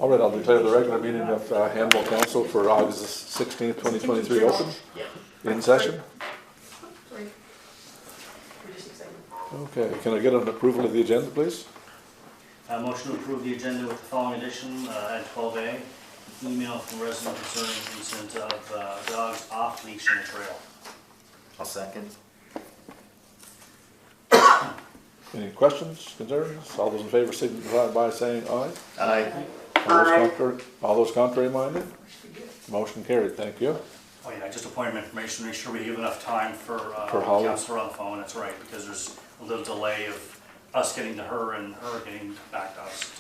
All right, I'll declare the regular meeting of Handball Council for August 16th, 2023 open. In session. Sorry. We're just excited. Okay, can I get an approval of the agenda, please? Motion to approve the agenda with the following addition, at 12A, email from resident concerning incident of dogs off leash in the trail. I'll second. Any questions, concerns? All those in favor signify by saying aye. Aye. All those contrary minded? Motion carried, thank you. Oh yeah, just a point of information, make sure we give enough time for Holly. Councilor on the phone, that's right, because there's a little delay of us getting to her and her getting back to us.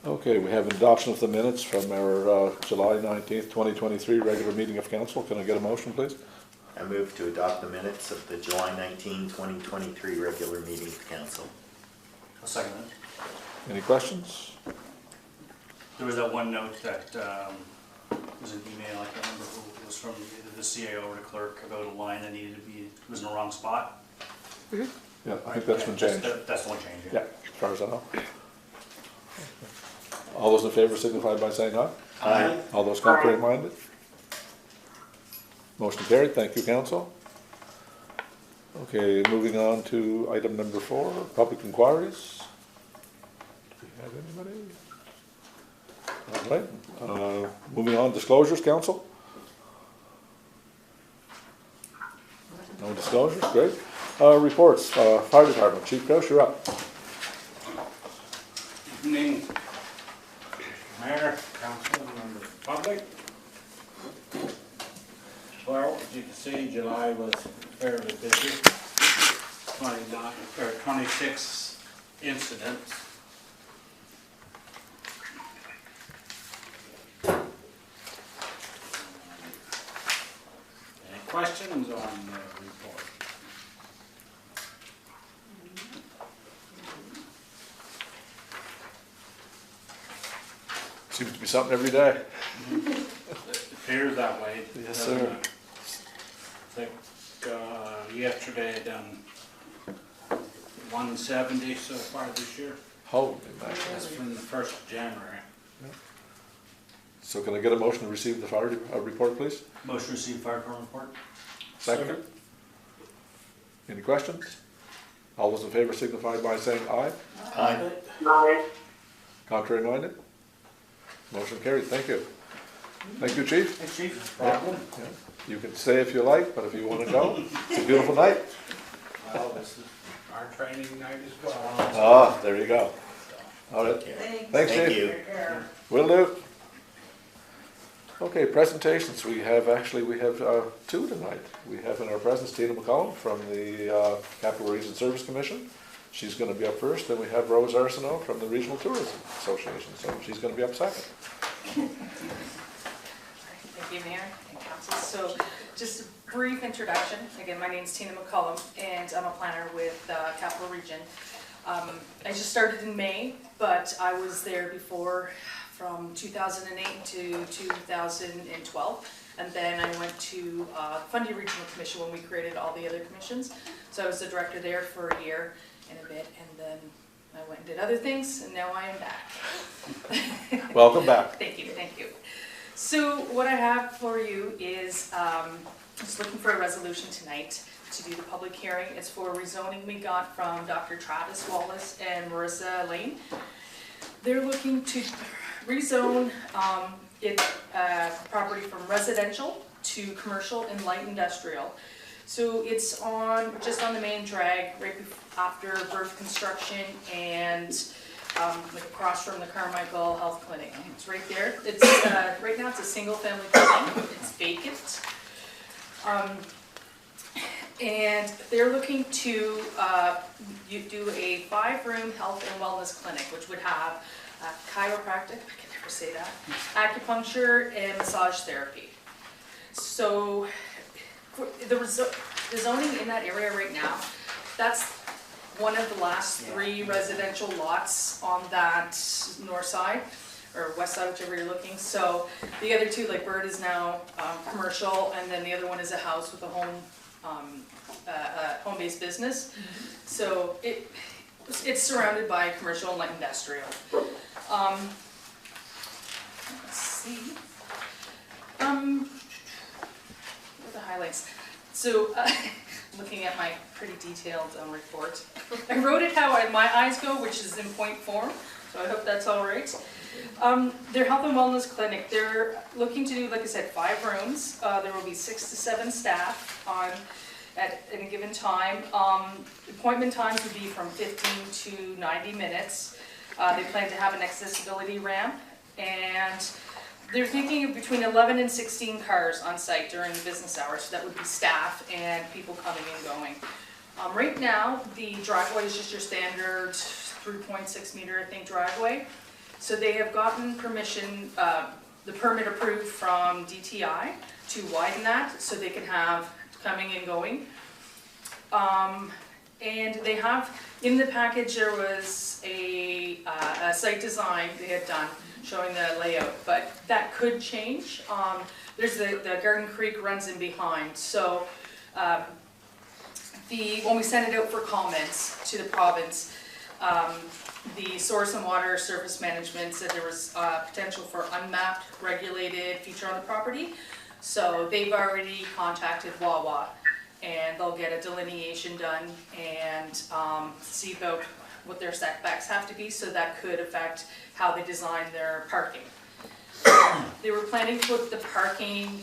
Okay, we have adoption of the minutes from our July 19th, 2023 regular meeting of council. Can I get a motion, please? I move to adopt the minutes of the July 19, 2023 regular meeting of council. I'll second it. Any questions? There was that one note that was an email, I can't remember who it was from, either the CAO or the clerk, about a line that needed to be, was in the wrong spot. Yeah, I think that's been changed. That's the one change, Yeah, as far as I know. All those in favor signify by saying aye. Aye. All those contrary minded? Motion carried, thank you, council. Okay, moving on to item number 4, public inquiries. Do we have anybody? All right, moving on, disclosures, council? No disclosures, great. Reports, fire department, Chief Crouch, you're up. Evening, Mayor, Council, members of the public. Well, as you can see, July was fairly busy. 26 incidents. Any questions on the report? Seems to be something every day. It appears that way. Yes, sir. I think yesterday I done 170 so far this year. Holy mackerel. That's from the 1st of January. So can I get a motion to receive the fire report, please? Motion to receive fire department report. Second. Any questions? All those in favor signify by saying aye. Aye. Contrary minded? Motion carried, thank you. Thank you, Chief. Thanks, Chief. Problem? Yeah. You can stay if you like, but if you want to go, it's a beautiful night. Well, this is our training night as well. Ah, there you go. All right, Thank thanks, Chief. you. Will do. Okay, presentations. We have 2 tonight. We have in our presence Tina McCollum from the Capital Region Service Commission. She's going to be up first. Then we have Rose Arsenault from the Regional Tourism Association. So she's going to be up second. Thank you, Mayor and Council. So just a brief introduction. Again, my name is Tina McCollum, and I'm a planner with Capital Region. I just started in May, but I was there before from 2008 to 2012. And then I went to Fundy Regional Commission when we created all the other commissions. So I was the director there for a year and a bit, and then I went and did other things, and now I am back. Welcome back. Thank you, thank you. So what I have for you is just looking for a resolution tonight to do the public hearing. It's for rezoning we got from Dr. Travis Wallace and Marissa Lane. They're looking to rezone property from residential to commercial and light industrial. So it's just on the main drag right after Birth Construction and like across from the Carmichael Health Clinic. It's right there. It's right now it's a single family building. It's vacant. And they're looking to do a 5-room health and wellness clinic, which would have chiropractic, I can never say that, acupuncture, and massage therapy. So the zoning in that area right now, that's one of the last 3 residential lots on that north side, or west side, whichever you're looking. So the other 2, like Bird is now commercial, and then the other one is a house with a home home-based business. So It's surrounded by commercial and light industrial. Let's see. What are the highlights? So, looking at my pretty detailed report. I wrote it how my eyes go, which is in point form, so I hope that's all right. Their health and wellness clinic, they're looking to do, like I said, 5 rooms. There will be 6 to 7 staff at any given time. Appointment times would be from 15 to 90 minutes. They plan to have an accessibility ramp, and they're thinking of between 11 and 16 cars on site during the business hours. So that would be staff and people coming and going. Right now, the driveway is just your standard 3.6 meter, I think, driveway. So they have gotten permission, the permit approved from DTI to widen that so they can have coming and going. And they have, in the package, there was a site design they had done showing the layout, but that could change. There's the Garden Creek runs in behind, so when we sent it out for comments to the province, the Source and Water Surface Management said there was potential for unmapped regulated feature on the property. So they've already contacted Wawa, and they'll get a delineation done and see about what their setbacks have to be, so that could affect how they design their parking. They were planning to put the parking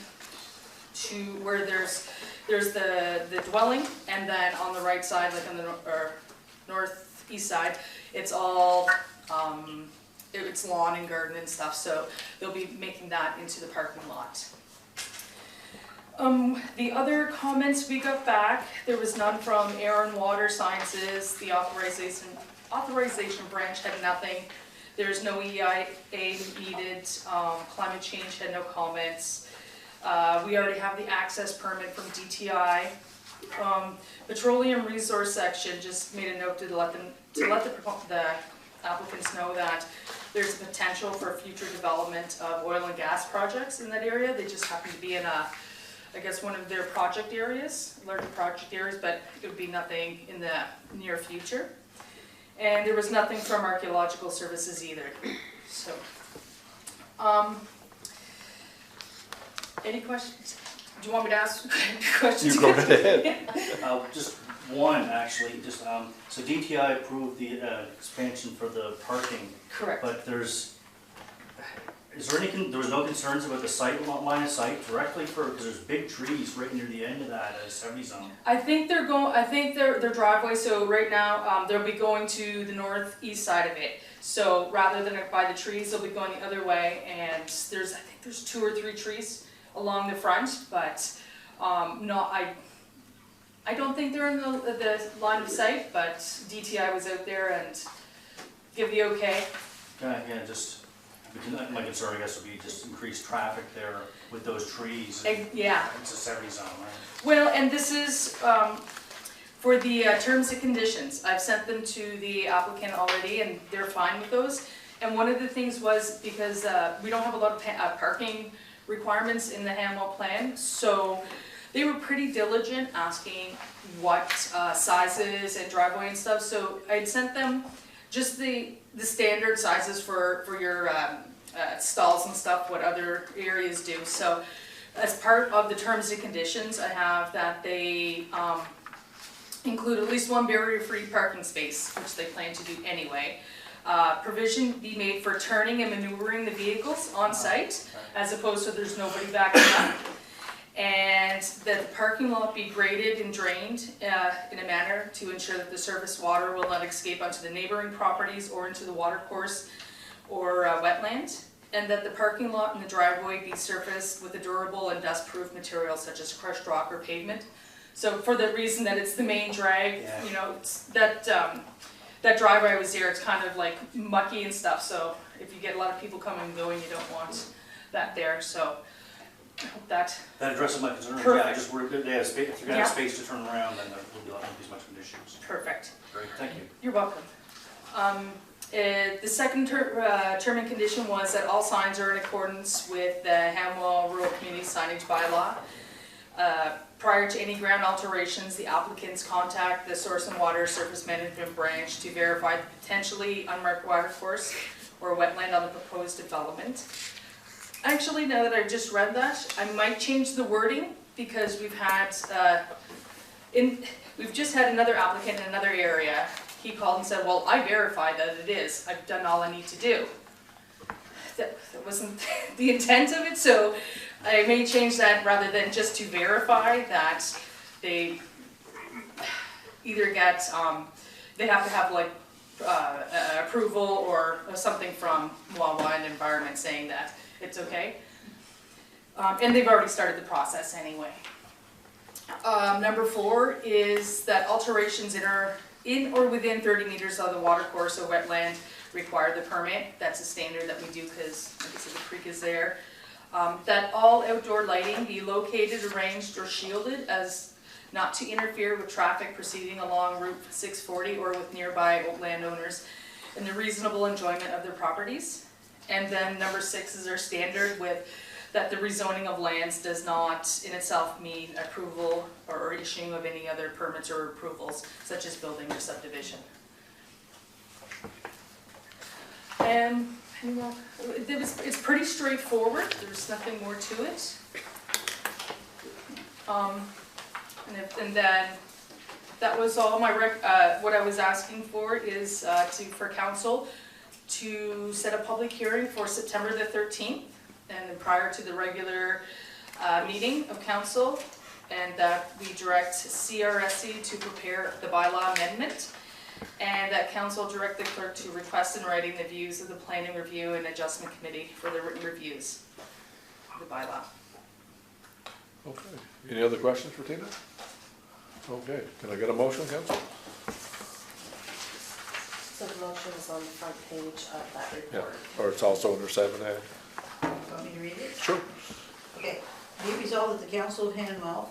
to where there's the dwelling, and then on the right side, like on the northeast side, it's all it's lawn and garden and stuff, so they'll be making that into the parking lot. The other comments we got back, there was none from Air and Water Sciences. The authorization branch had nothing. There's no EIA needed. Climate change had no comments. We already have the access permit from DTI. Petroleum Resource Section just made a note to let the applicants know that there's potential for future development of oil and gas projects in that area. They just happen to be in I guess one of their project areas, larger project areas, but it would be nothing in the near future. And there was nothing from Archaeological Services either. So, any questions? Do you want me to ask questions? You go right ahead. Just one, actually, so DTI approved the expansion for the parking, Correct. but there was no concerns about the sight, line of sight directly because there's big trees right near the end of that 70 zone. I think their driveway, so right now, they'll be going to the northeast side of it. So rather than by the trees, they'll be going the other way, and I think there's 2 or 3 trees along the front, but I don't think they're in the line of sight, but DTI was out there and give the okay. Yeah, my concern, I guess, would be just increased traffic there with those trees. Yeah. It's a 70 zone, right? Well, and this is for the terms and conditions. I've sent them to the applicant already, and they're fine with those. And one of the things was because we don't have a lot of parking requirements in the Hanwell plan, so they were pretty diligent asking what sizes and driveway and stuff. So I'd sent them just the standard sizes for your stalls and stuff, what other areas do. So as part of the terms and conditions, I have that they include at least 1 barrier-free parking space, which they plan to do anyway. Provision be made for turning and maneuvering the vehicles on site, as opposed to there's nobody backing up. And that the parking lot be graded and drained in a manner to ensure that the surface water will not escape onto the neighboring properties or into the water course or wetland. And that the parking lot and the driveway be surfaced with a durable and dust-proof material such as crushed rock or pavement. So for the reason that it's the main drag, Yeah. you know, it's that driveway was there, it's kind of like mucky and stuff. So if you get a lot of people coming and going, you don't want that there. So I hope that addresses my concern. Perfect. Yeah, just they have space. If you're gonna have Yeah. space to turn around, then there will be not as much of an issues. perfect. Great, thank you. You're welcome. The second term and condition was that all signs are in accordance with the Hanwell Rural Community Signage Bylaw. prior to any ground alterations, the applicants contact the Source and Water Surface Management Branch to verify the potentially unmarked watercourse or wetland on the proposed development. Actually, now that I've just read that, I might change the wording, because we've just had another applicant in another area. He called and said, well, I verified that it is. I've done all I need to do. That wasn't the intent of it, so I may change that rather than just to verify that they either get, they have to have like approval or something from Wawa and Environment saying that it's okay. And they've already started the process anyway. Number 4 is that alterations in or within 30 meters of the watercourse or wetland require the permit. That's a standard that we do because, like I said, the creek is there. That all outdoor lighting be located, arranged, or shielded as not to interfere with traffic proceeding along Route 640 or with nearby landowners in the reasonable enjoyment of their properties. And then number 6 is our standard with that the rezoning of lands does not in itself mean approval or issuing of any other permits or approvals, such as building or subdivision. And it's pretty straightforward. There's nothing more to it. And then that was all my what I was asking for is for council to set a public hearing for September the 13th, and prior to the regular meeting of council, and that we direct CRSC to prepare the bylaw amendment, and that council direct the clerk to request in writing the views of the Planning Review and Adjustment Committee for the written reviews of the bylaw. Okay, any other questions for Tina? Okay, can I get a motion, council? So the motion is on the front page of that Yeah, report. or it's also under 7A. Want me to read it? Sure. Okay. Be it resolved that the Council of Hanwell,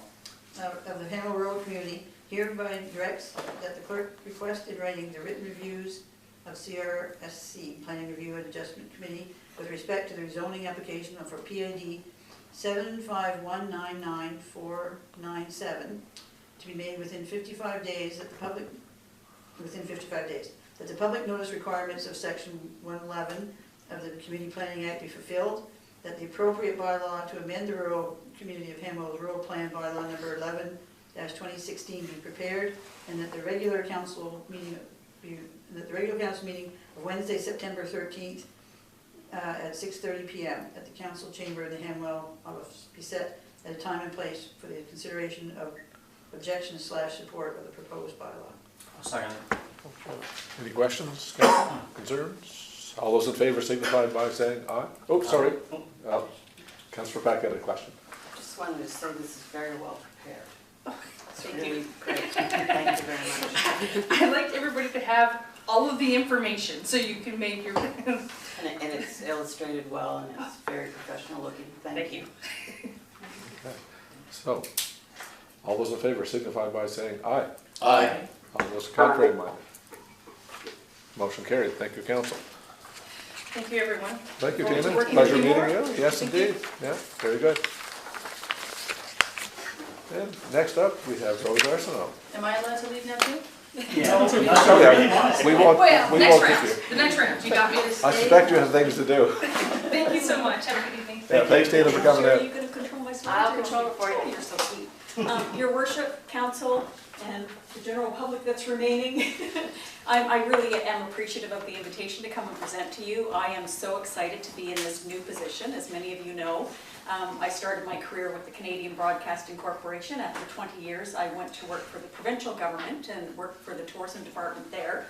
of the Hanwell Rural Community, hereby directs that the clerk request in writing the written reviews of CRSC, Planning Review and Adjustment Committee, with respect to the zoning application for PID 751999497, to be made within 55 days, that the public notice requirements of section 111 of the Community Planning Act be fulfilled, that the appropriate bylaw to amend the rural community of Hanwell's rural plan bylaw number 11-2016 be prepared, and that the regular council meeting of Wednesday, September 13th at 6:30 p.m. at the council chamber in the Hanwell office be set at a time and place for the consideration of objection/support of the proposed bylaw. I'll second it. Any questions, council? Concerns? All those in favor signify by saying aye. Oh, sorry. Councillor Pack had a question. Just wanted to say this is very well prepared. It's Thank really you. great. Thank you very much. I'd like everybody to have all of the information so you can make your. And it's illustrated well, and it's very professional looking. Thank you. Okay. So, all those in favor signify by saying aye. Aye. All those contrary minded. Motion carried. Thank you, council. Thank you, everyone. Thank you, Forward to Tina. working Pleasure with you meeting more. you. Yes, Thank you. indeed. Yeah, very good. And next up, we have Rose Arsenault. Am I allowed to leave now too? Yeah. We won't, Well, we next won't keep round, you. the next round, you got me to stay. I suspect you have things to do. Thank you so much, have a good evening. Yeah, thanks, Tina, for coming Are in. you going to control my speech? I'll control it for you. You're so sweet. Your worship, council, and the general public that's remaining, I really am appreciative of the invitation to come and present to you. I am so excited to be in this new position, as many of you know. I started my career with the Canadian Broadcasting Corporation. After 20 years, I went to work for the provincial government and worked for the tourism department there.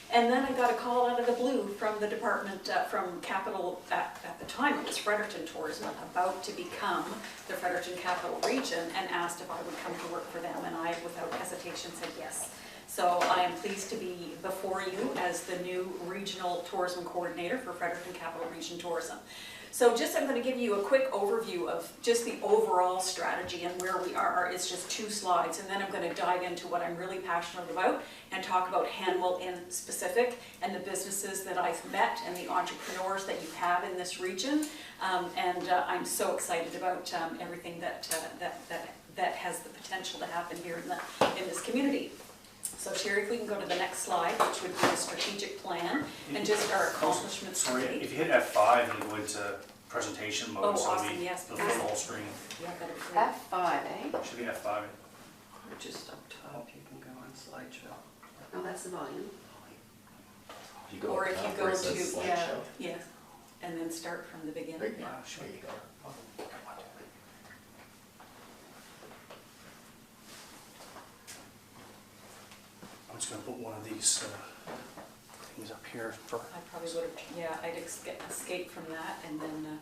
And then I got a call out of the blue from the department, from Capital, at the time it was Fredericton Tourism, about to become the Fredericton Capital Region, and asked if I would come to work for them, and I, without hesitation, said yes. So I am pleased to be before you as the new Regional Tourism Coordinator for Fredericton Capital Region Tourism. So I'm going to give you a quick overview of just the overall strategy and where we are. It's just 2 slides, and then I'm going to dive into what I'm really passionate about and talk about Hanwell in specific and the businesses that I've met and the entrepreneurs that you have in this region. I'm so excited about everything that that has the potential to happen here in this community. So Sherry, if we can go to the next slide, which would be the strategic plan and just our accomplishments to Sorry, date. if you hit F5 and go into presentation mode, Oh, so awesome, it'll be yes, the please. full screen. Yeah, that'd be great. F5, eh? Should be F5. Or just up top, you can go on slideshow. Oh, that's the volume. You go Or up if you top go where it to, says yeah, slideshow. yes, and then start from the beginning. There you Yeah. go. There you go. I'm just gonna put one of these things up here for. I probably would have, yeah, I'd escape from that and then,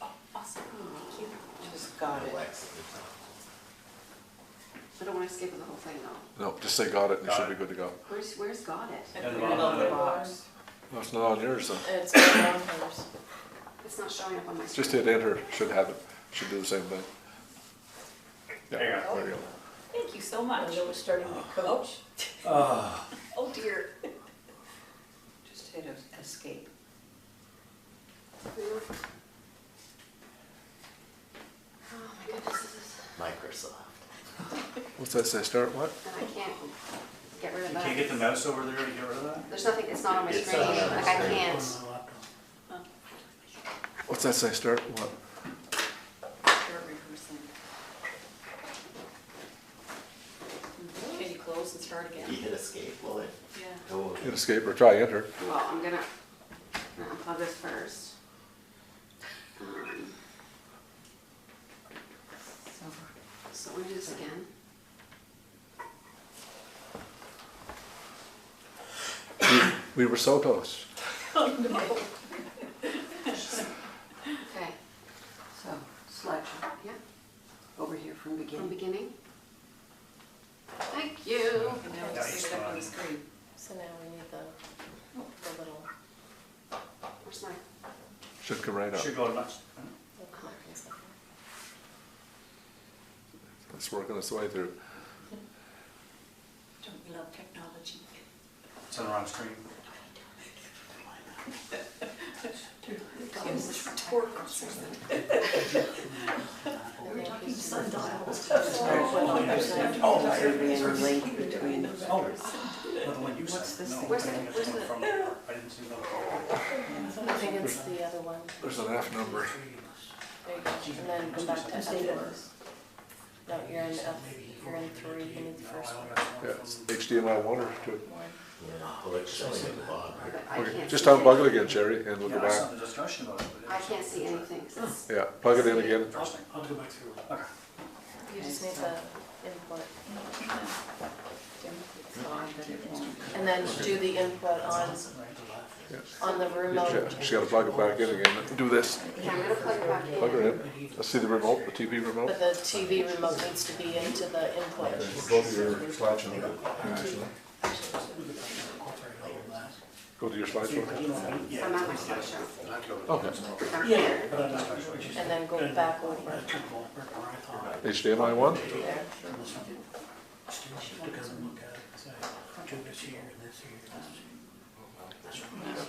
oh, awesome, thank you. Just got it. Alexa. I don't want to skip the whole thing though. No, just say got it, and you Got should it. be good to go. Where's got it? And And put the it on bottom the of it. box. No, it's not on yours, though. It's on hers. It's not showing up on my screen. Just hit enter, should have it, should do the same thing. Yeah, There you go. there you go. Thank you so I much. know it's starting to coach. Oh dear. Just hit escape. Oh my goodness, this is, Microsoft. What's that say, start what? and I can't get rid of You can't that. get the mouse over there to get rid of that? There's nothing, it's not on my It's screen, not on my like I screen. can't. What's that say, start what? Start rehearsing. Can you close and start You again? hit escape, will it? Yeah. go? Hit escape or try enter. Well, I'm gonna unplug this first. So we'll do this again. We were so close. Okay, So, slideshow, yeah, over here from from beginning. beginning. Thank you. And now Nice it's up on the one. screen. So now we need the little, Where's my, Should come right up. Should go much. little markings up It's working its way through. Don't we love technology? It's on the wrong screen. It's rhetorical or something. We're talking sundials. Oh, there be any link between. Oh, well, the one you What's sent. this No, thing? Where's the- I where's the- from there. I didn't see the. I think it's the other one. There's an F number. There you go. And then go back to F. No, you're in F, you're in 3, you need the first one. Yeah, it's HDMI 1 or 2. Well, it's showing at the bottom. but I Okay, can't just see unplug anything. it again, Sherry, and we'll Yeah, go I saw back. the discussion about it, but it I was- can't see anything, 'cause it's, Yeah, plug it in again. Interesting. I'll go back through. Okay. You just need the input. It's odd that it won't. And then do the input on the remote. She's gotta plug it back in again. Do this. yeah, I'm gonna plug it back in. Plug her in. Let's see the remote, the TV remote. But the TV remote needs to be into the input. Go to your slideshow. Go to your slideshow. I'm at my slideshow. Okay. I'm here. And then go back over. HDMI 1? There.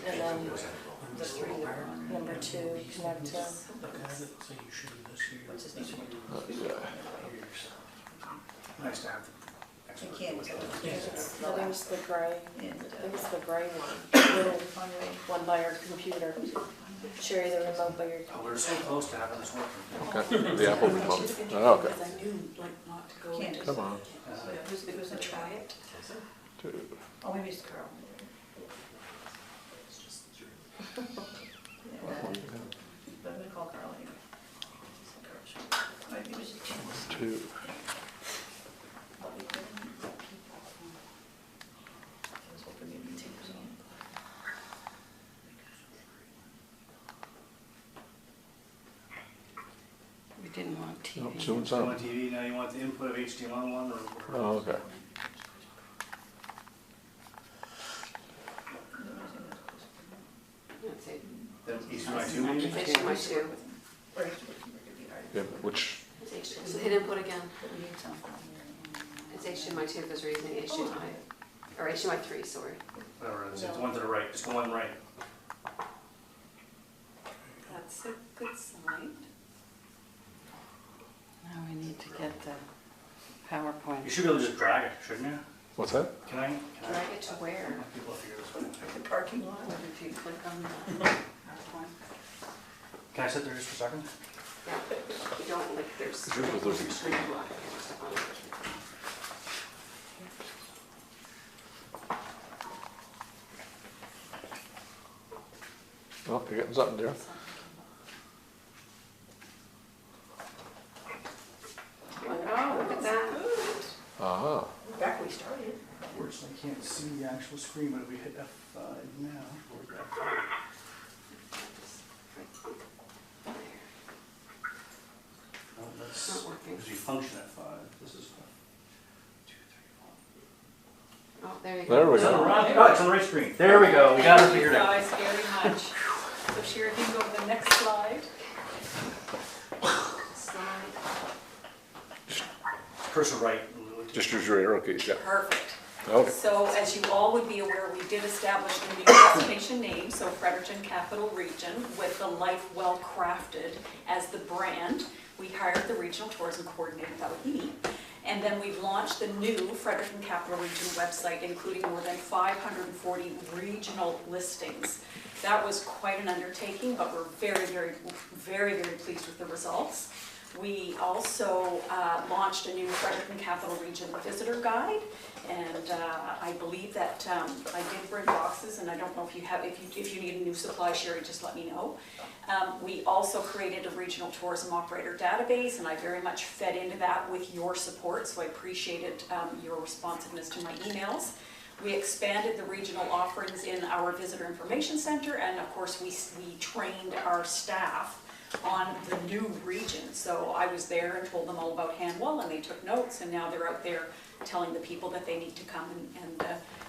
And then number 2, connect to. Nice to have. You can't tell. I think it's the gray, And, I think it's the gray one, little one by our computer. Sherry, the remote by your. Oh, we're so close to having this working. Okay, the Apple remote. Oh, okay. Because I knew like not to go Can't. into. Come on. Who's the Try it. 2. Oh, maybe it's Carl. Yeah, but I'm gonna call Carl anyway. All right, maybe it's 2. I was hoping maybe two was on. We didn't want TV. Nope, 2 and So you some. want TV, now you want the input of HDMI 1 or? Oh, okay. Let's see. Then HDMI 2 maybe? HDMI 2. Yeah, which, It's HDMI. So hit input again. It's HDMI 2 because we're using HDMI, or HDMI 3, sorry. Whatever it is, it's the one to the right, just the one right. That's a good sign. Now we need to get the PowerPoint. You should be able to just drag it, shouldn't you? What's that? Can I? Drag it to where? People will figure this out. The parking lot. What if you click on the PowerPoint? Can I sit there just for a second? Yeah, you don't, like, there's. Sure, but there's- screen block. Oh, you're getting something there. Oh, look at that. Ah, Back we started. Unfortunately, I can't see the actual screen, but if we hit F5 now, where's that? No, It's that's, not working. because you function at 5, this is 2, 3, 4. Oh, there you go. there we Is that go. around? Oh, it's on the right screen. There we go, we got it figured out. Thank you guys very much. So Sherry, you can go to the next slide. Slide. Cursor right. Just use your arrow keys, yeah. Perfect. Okay. So as you all would be aware, we did establish the new destination name, so Fredericton Capital Region, with the Life Well Crafted as the brand. We hired the regional tourism coordinator, that would be me. And then we've launched the new Fredericton Capital Region website, including more than 540 regional listings. That was quite an undertaking, but we're very pleased with the results. We also launched a new Fredericton Capital Region visitor guide, and I believe that I did bring boxes, and I don't know if you have, if you need a new supply, Sherry, just let me know. We also created a regional tourism operator database, and I very much fed into that with your support, so I appreciated your responsiveness to my emails. We expanded the regional offerings in our visitor information center, and of course we trained our staff on the new region. So I was there and told them all about Hanwell, and they took notes, and now they're out there telling the people that they need to come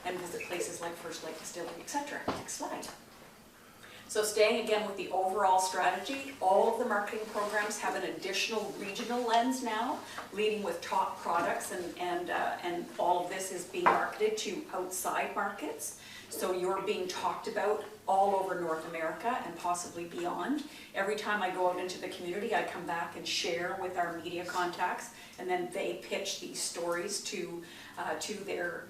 and visit places like First Lake Distillery, etc. Next slide. So staying again with the overall strategy, all of the marketing programs have an additional regional lens now, leading with top products, and all of this is being marketed to outside markets. So you're being talked about all over North America and possibly beyond. Every time I go out into the community, I come back and share with our media contacts, and then they pitch these stories to their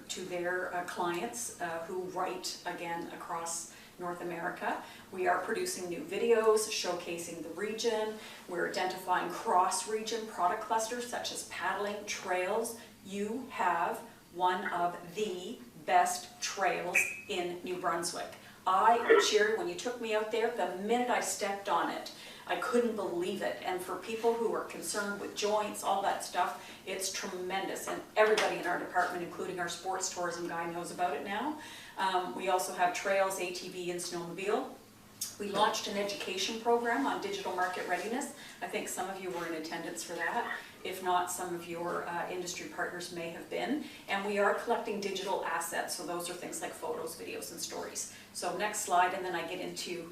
clients who write, again, across North America. We are producing new videos showcasing the region. We're identifying cross-region product clusters such as paddling, trails. You have one of the best trails in New Brunswick. Sherry, when you took me out there, the minute I stepped on it, I couldn't believe it. And for people who are concerned with joints, all that stuff, it's tremendous. And everybody in our department, including our sports tourism guy, knows about it now. We also have trails, ATV, and snowmobile. We launched an education program on digital market readiness. I think some of you were in attendance for that. If not, some of your industry partners may have been. And we are collecting digital assets, so those are things like photos, videos, and stories. So next slide, and then I get into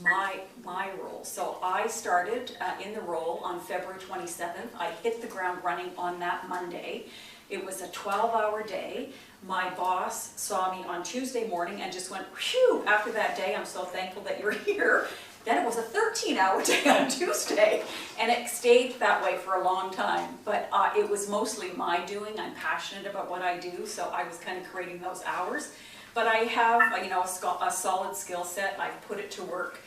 my role. So I started in the role on February 27th. I hit the ground running on that Monday. It was a 12-hour day. My boss saw me on Tuesday morning and just went, phew, after that day, I'm so thankful that you're here. Then it was a 13-hour day on Tuesday, and it stayed that way for a long time. But it was mostly my doing. I'm passionate about what I do, so I was kind of creating those hours. But I have, a solid skill set. I've put it to work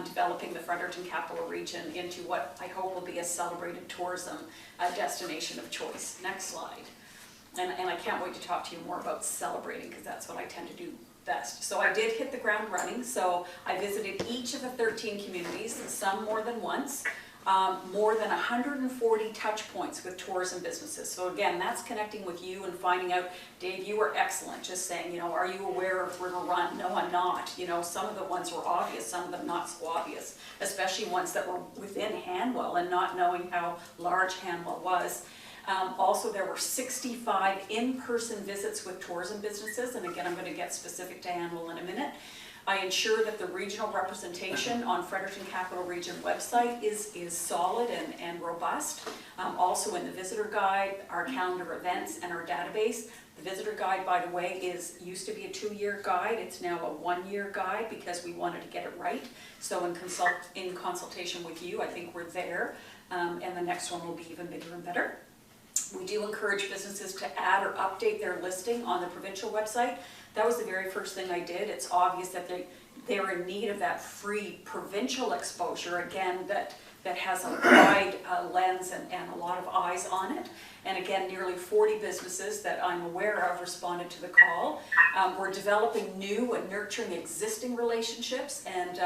developing the Fredericton Capital Region into what I hope will be a celebrated tourism destination of choice. Next slide. And I can't wait to talk to you more about celebrating, because that's what I tend to do best. So I did hit the ground running. So I visited each of the 13 communities, some more than once, more than 140 touch points with tourism businesses. So again, that's connecting with you and finding out, Dave, you were excellent, just saying, are you aware of River Run? No, I'm not. Some of the ones were obvious, some of them not so obvious, especially ones that were within Hanwell and not knowing how large Hanwell was. Also, there were 65 in-person visits with tourism businesses, and again, I'm going to get specific to Hanwell in a minute. I ensure that the regional representation on Fredericton Capital Region website is solid and robust. Also in the visitor guide, our calendar events, and our database. The visitor guide, by the way, used to be a 2-year guide. It's now a 1-year guide because we wanted to get it right. So in consultation with you, I think we're there, and the next one will be even bigger and better. We do encourage businesses to add or update their listing on the provincial website. That was the very first thing I did. It's obvious that they're in need of that free provincial exposure, again, that has a wide lens and a lot of eyes on it. And again, nearly 40 businesses that I'm aware of responded to the call. We're developing new and nurturing existing relationships. And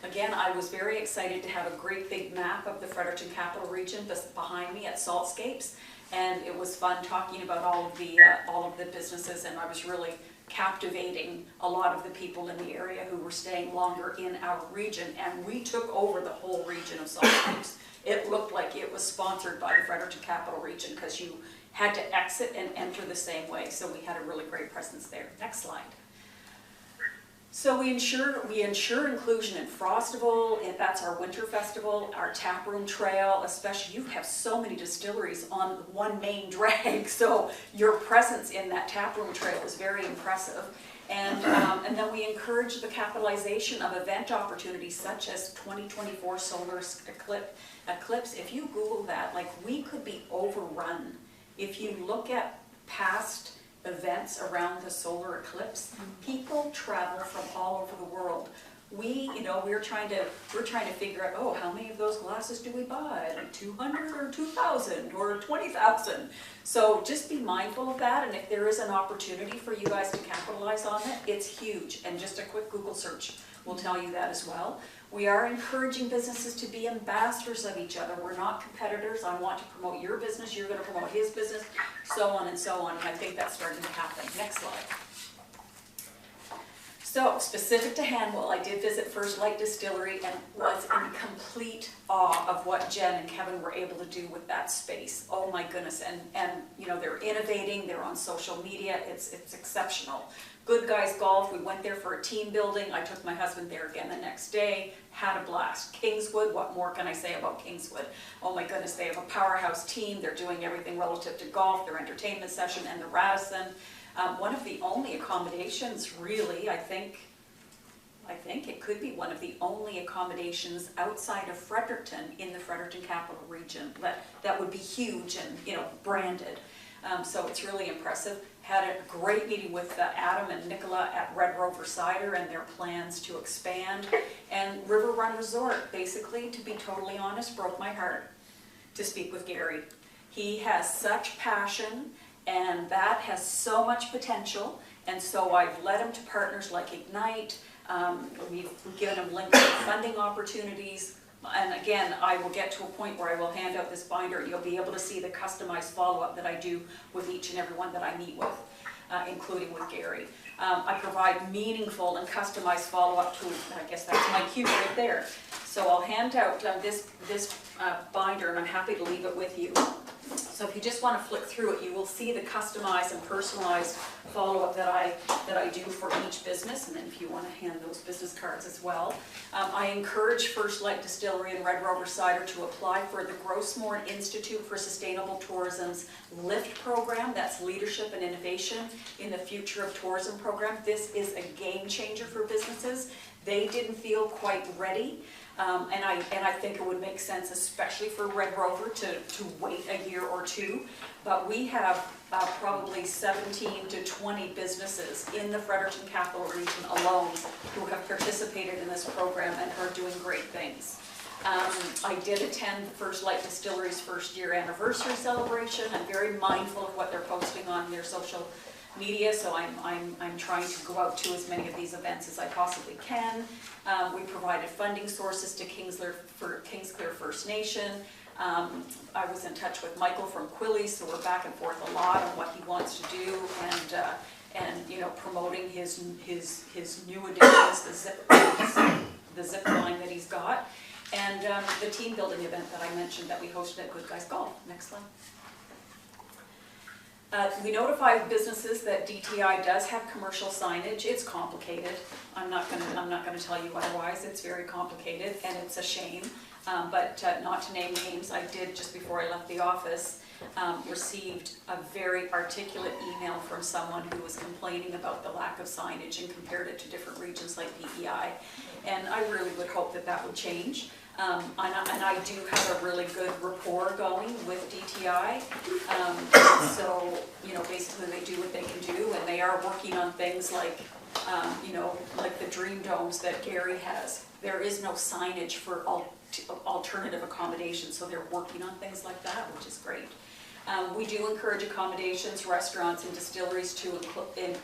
again, I was very excited to have a great big map of the Fredericton Capital Region behind me at Saltscapes. And it was fun talking about all of the businesses, and I was really captivating a lot of the people in the area who were staying longer in our region, and we took over the whole region of Saltscapes. It looked like it was sponsored by the Fredericton Capital Region because you had to exit and enter the same way, so we had a really great presence there. Next slide. So we ensure inclusion in Frostival, and that's our winter festival, our taproom trail, especially you have so many distilleries on one main drag, so your presence in that taproom trail is very impressive. And then we encourage the capitalization of event opportunities such as 2024 solar eclipse. If you Google that, like, we could be overrun. If you look at past events around the solar eclipse, people travel from all over the world. We're trying to figure out, oh, how many of those glasses do we buy? Like 200 or 2,000 or 20,000. So just be mindful of that, and if there is an opportunity for you guys to capitalize on it, it's huge. And just a quick Google search will tell you that as well. We are encouraging businesses to be ambassadors of each other. We're not competitors. I want to promote your business, you're going to promote his business, so on and so on. And I think that's starting to happen. Next slide. So, specific to Hanwell, I did visit First Light Distillery and was in complete awe of what Jen and Kevin were able to do with that space. Oh my goodness, and they're innovating, they're on social media, it's exceptional. Good Guys Golf, we went there for a team building. I took my husband there again the next day, had a blast. Kingswood, what more can I say about Kingswood? Oh my goodness, they have a powerhouse team, they're doing everything relative to golf, their entertainment session, and the Radisson. One of the only accommodations, really, I think it could be one of the only accommodations outside of Fredericton in the Fredericton Capital Region. That would be huge and branded. So it's really impressive. Had a great meeting with Adam and Nicola at Red Rover Cider and their plans to expand. And River Run Resort, basically, to be totally honest, broke my heart to speak with Gary. He has such passion, and that has so much potential, and so I've led him to partners like Ignite. We've given him links to funding opportunities, and again, I will get to a point where I will hand out this binder and you'll be able to see the customized follow-up that I do with each and every one that I meet with, including with Gary. I provide meaningful and customized follow-up to, I guess that's my cue right there. So I'll hand out this binder, and I'm happy to leave it with you. So if you just want to flick through it, you will see the customized and personalized follow-up that I do for each business, and then if you want to hand those business cards as well. I encourage First Light Distillery and Red Rover Cider to apply for the Grossmore Institute for Sustainable Tourism's LIFT program. That's Leadership and Innovation in the Future of Tourism program. This is a game changer for businesses. They didn't feel quite ready. And I think it would make sense, especially for Red Rover, to wait a year or two. But we have probably 17 to 20 businesses in the Fredericton Capital Region alone who have participated in this program and are doing great things. I did attend First Light Distillery's first year anniversary celebration. I'm very mindful of what they're posting on their social media, so I'm trying to go out to as many of these events as I possibly can. We provided funding sources to Kingsclear First Nation. I was in touch with Michael from Quilly, so we're back and forth a lot on what he wants to do, and promoting his new additions, the zip line that he's got, and the team building event that I mentioned that we hosted at Good Guys Golf. Next slide. We notify businesses that DTI does have commercial signage. It's complicated. I'm not going to tell you otherwise. It's very complicated, and it's a shame. But not to name names, I did just before I left the office received a very articulate email from someone who was complaining about the lack of signage and compared it to different regions like PEI. And I really would hope that that would change. And I do have a really good rapport going with DTI. So, you know, basically they do what they can do, and they are working on things like, you know, like the dream domes that Gary has. There is no signage for alternative accommodations, so they're working on things like that, which is great. We do encourage accommodations, restaurants, and distilleries to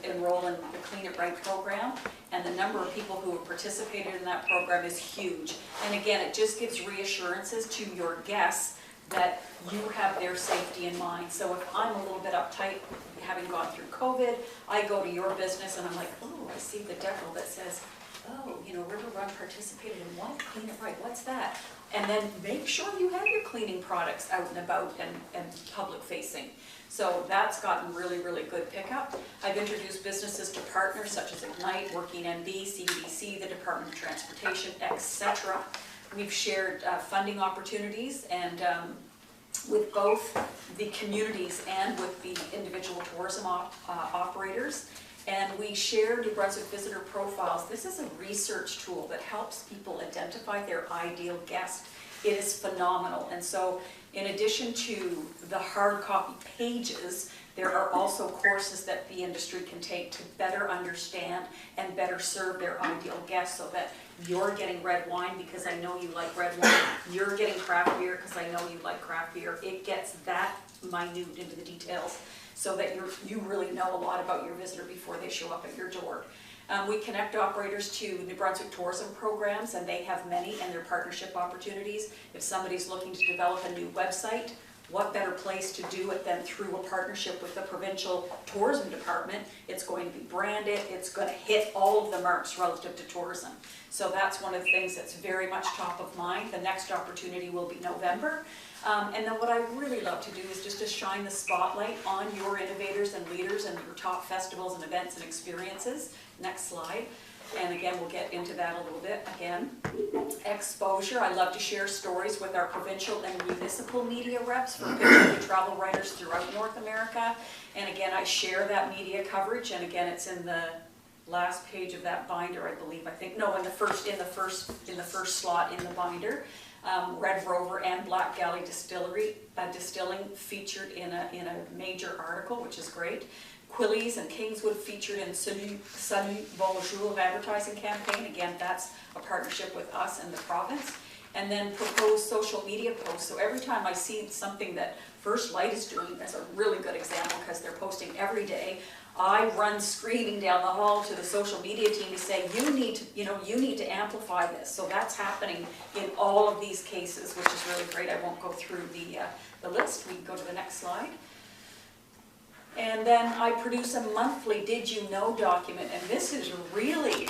enroll in the Clean It Right program, and the number of people who have participated in that program is huge. And again, it just gives reassurances to your guests that you have their safety in mind. So if I'm a little bit uptight, having gone through COVID, I go to your business and I'm like, oh, I see the decal that says, oh, you know, River Run participated in what? Clean It Right, what's that? And then make sure you have your cleaning products out and about and public facing. So that's gotten really, really good pickup. I've introduced businesses to partners such as Ignite, Working NB, CBDC, the Department of Transportation, etc. We've shared funding opportunities and with both the communities and with the individual tourism operators. And we share New Brunswick visitor profiles. This is a research tool that helps people identify their ideal guest. It is phenomenal. And so in addition to the hard copy pages, there are also courses that the industry can take to better understand and better serve their ideal guests, so that you're getting red wine because I know you like red wine, you're getting craft beer because I know you like craft beer. It gets that minute into the details, so that you really know a lot about your visitor before they show up at your door. We connect operators to New Brunswick tourism programs, and they have many, and their partnership opportunities. If somebody's looking to develop a new website, what better place to do it than through a partnership with the provincial tourism department? It's going to be branded, it's going to hit all of the marks relative to tourism. So that's one of the things that's very much top of mind. The next opportunity will be November. And then what I really love to do is just to shine the spotlight on your innovators and leaders and your top festivals and events and experiences. Next slide. And again, we'll get into that a little bit again. Exposure. I love to share stories with our provincial and municipal media reps for pitching to travel writers throughout North America. And again, I share that media coverage. And again, it's in the last page of that binder, I believe. I think no, in the first slot in the binder. Red Rover and Black Galley Distilling featured in a major article, which is great. Quilly's and Kingswood featured in Salut Bonjour advertising campaign. Again, that's a partnership with us and the province. And then proposed social media posts. So every time I see something that First Light is doing, as a really good example because they're posting every day, I run screaming down the hall to the social media team to say, you need to amplify this. So that's happening in all of these cases, which is really great. I won't go through the list. We can go to the next slide. And then I produce a monthly Did You Know document, and this is really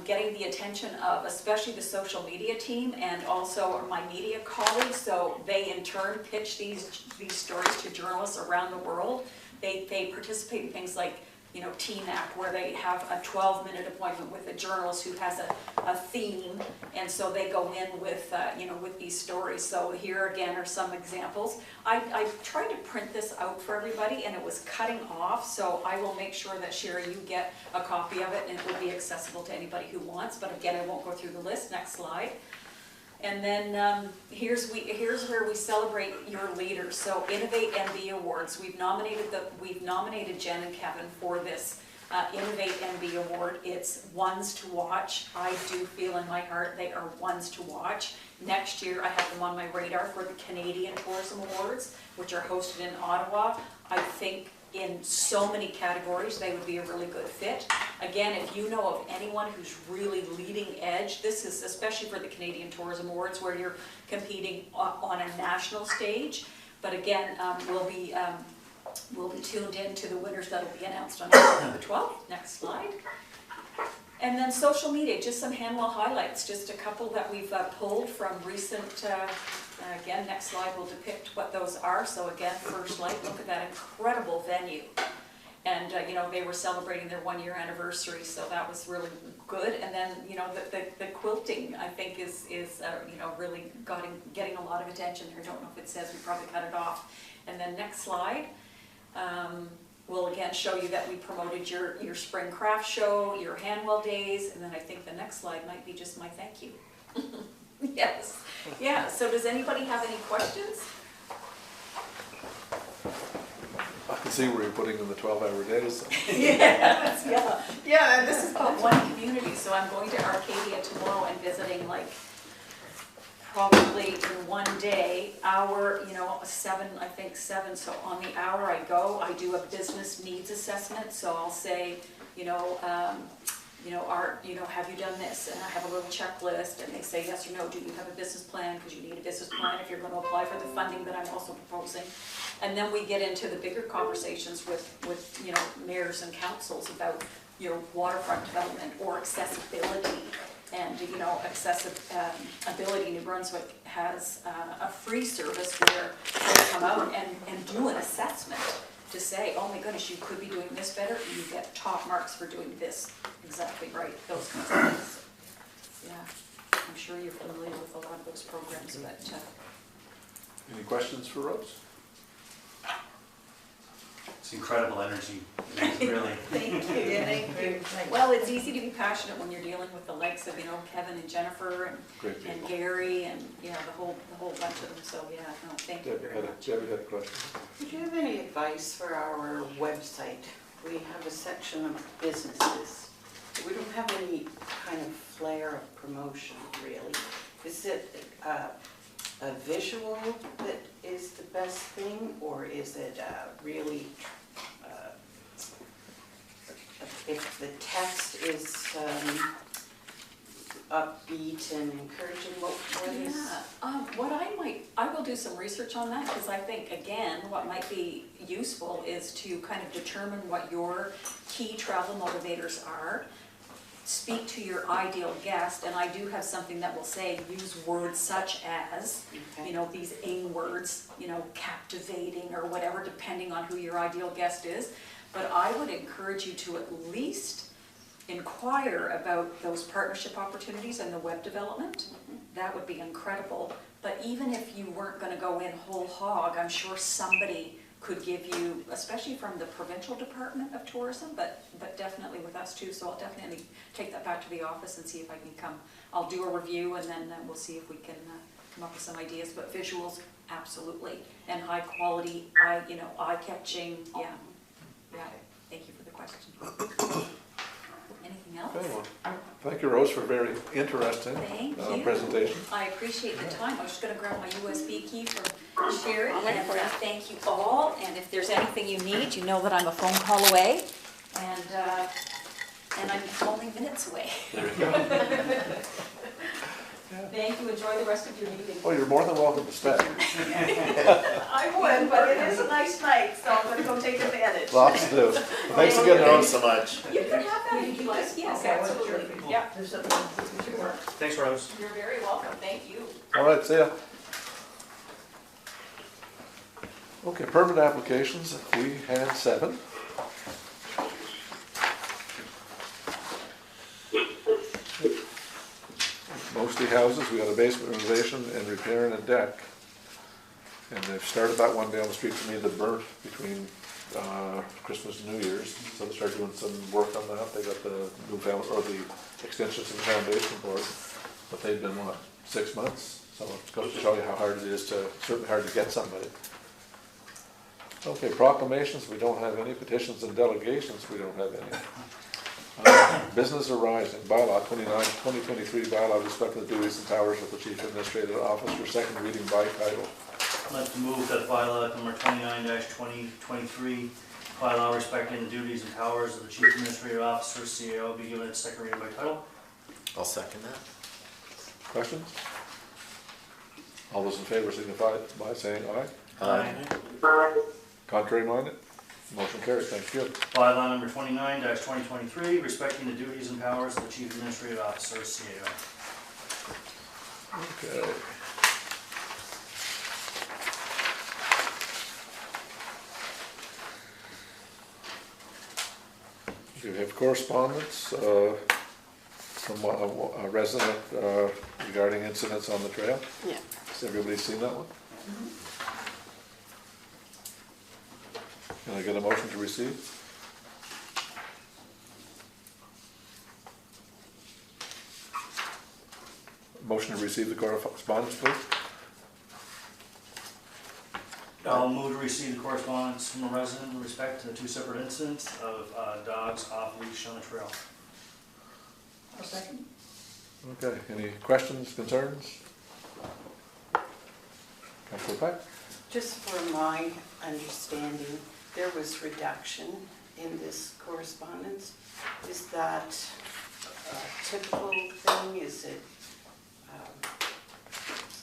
getting the attention of especially the social media team and also my media colleagues. So they in turn pitch these stories to journalists around the world. They participate in things like, you know, TNAC, where they have a 12-minute appointment with a journalist who has a theme, and so they go in with, with these stories. So here again are some examples. I tried to print this out for everybody, and it was cutting off, so I will make sure that, Sherry, you get a copy of it, and it will be accessible to anybody who wants, but again, I won't go through the list. Next slide. And then here's where we celebrate your leaders. So Innovate NB Awards. We've nominated Jen and Kevin for this Innovate NB Award. It's ones to watch. I do feel in my heart they are ones to watch. Next year I have them on my radar for the Canadian Tourism Awards, which are hosted in Ottawa. I think in so many categories they would be a really good fit. Again, if you know of anyone who's really leading edge, this is especially for the Canadian Tourism Awards where you're competing on a national stage. But again, we'll be tuned in to the winners that'll be announced on November 12th. Next slide. And then social media, just some Hanwell highlights, just a couple that we've pulled from recent, again, next slide will depict what those are. So again, First Light, look at that incredible venue. And they were celebrating their 1-year anniversary, so that was really good. And then, the quilting, I think, is really getting a lot of attention. I don't know if it says, we probably cut it off. And then next slide. We'll again show you that we promoted your spring craft show, your Hanwell days, and then I think the next slide might be just my thank you. Yes. Yeah, so does anybody have any questions? I can see where you're putting in the 12-hour days. Yes, yeah, and this is about one community, so I'm going to Arcadia tomorrow and visiting like probably in one day, hour, you know, 7, I think 7, so on the hour I go, I do a business needs assessment, so I'll say, have you done this? And I have a little checklist, and they say yes or no, do you have a business plan? Because you need a business plan if you're going to apply for the funding that I'm also proposing. And then we get into the bigger conversations with mayors and councils about, waterfront development or accessibility. And, accessibility, New Brunswick has a free service where they come out and do an assessment to say, oh my goodness, you could be doing this better, and you get top marks for doing this exactly right, those kinds of things. Yeah, I'm sure you're familiar with a lot of those programs, but. Any questions for Rose? It's incredible energy, really. Thank you. Thank you. Well, it's easy to be passionate when you're dealing with the likes of, Kevin and Jennifer Great people. and Gary and, the whole bunch of them, so yeah, no, thank you very much. Debbie had a question. Would you have any advice for our website? We have a section of businesses. We don't have any kind of flair of promotion, really. Is it a visual that is the best thing, or is it really, if the text is upbeat and encouraging, what is? Yeah, I will do some research on that, because I think, again, what might be useful is to kind of determine what your key travel motivators are, speak to your ideal guest, and I do have something that will say, use words such as, Okay. these AIM words, captivating or whatever, depending on who your ideal guest is. But I would encourage you to at least inquire about those partnership opportunities and the web development. That would be incredible. But even if you weren't going to go in whole hog, I'm sure somebody could give you, especially from the provincial department of tourism, but definitely with us too. So I'll definitely take that back to the office and see if I can come. I'll do a review, and then we'll see if we can come up with some ideas. But visuals, absolutely, and high quality, eye-catching. Yeah. Thank you for the question. Anything else? Okay, well, thank you, Rose, for a very interesting Thank you. presentation. I appreciate the time. I was just going to grab my USB key from Sherry, and thank you all. And if there's anything you need, you know that I'm a phone call away, and I'm only minutes away. There you go. Thank you. Enjoy the rest of your meeting. Oh, you're more than welcome to stay. I would, but it is a nice night, so I'm going to go take advantage. Lots to do. Thanks again, Thanks Rose. so much. You can have that if you like. Yes, absolutely. Yeah, There's something that should work. Thanks, Rose. you're very welcome. Thank you. All right, see ya. Okay, permit applications, we had 7. Mostly houses, we got a basement renovation and repairing a deck. And they've started that one down the street from me that burnt between Christmas and New Year's. So they started doing some work on that. They got the new the extensions to the foundation board. But they've been, 6 months? So it's goes to show you how hard it is certainly hard to get somebody. Okay, proclamations, we don't have any. Petitions and delegations, we don't have any. Business arising, bylaw 29, 2023 bylaw respecting the duties and powers of the chief administrative office for second reading by title. I'd like to move that bylaw number 29-2023, bylaw respecting the duties and powers of the chief administrative officer, CAO, be given its second reading by title. I'll second that. Questions? All those in favor signify by saying aye. Aye. Contrary minded? Motion carried, thank you. Bylaw number 29-2023, respecting the duties and powers of the chief administrative officer, CAO. Okay. We have correspondence from a resident regarding incidents on the trail. Yeah. Has everybody seen that one? Can I get a motion to receive? motion to receive the correspondence, please. I'll move to receive the correspondence from a resident with respect to the 2 separate incidents of dogs off leash on the trail. I'll second. Okay, any questions, concerns? Councillor Peck? Just for my understanding, there was reduction in this correspondence. Is that a typical thing? Is it,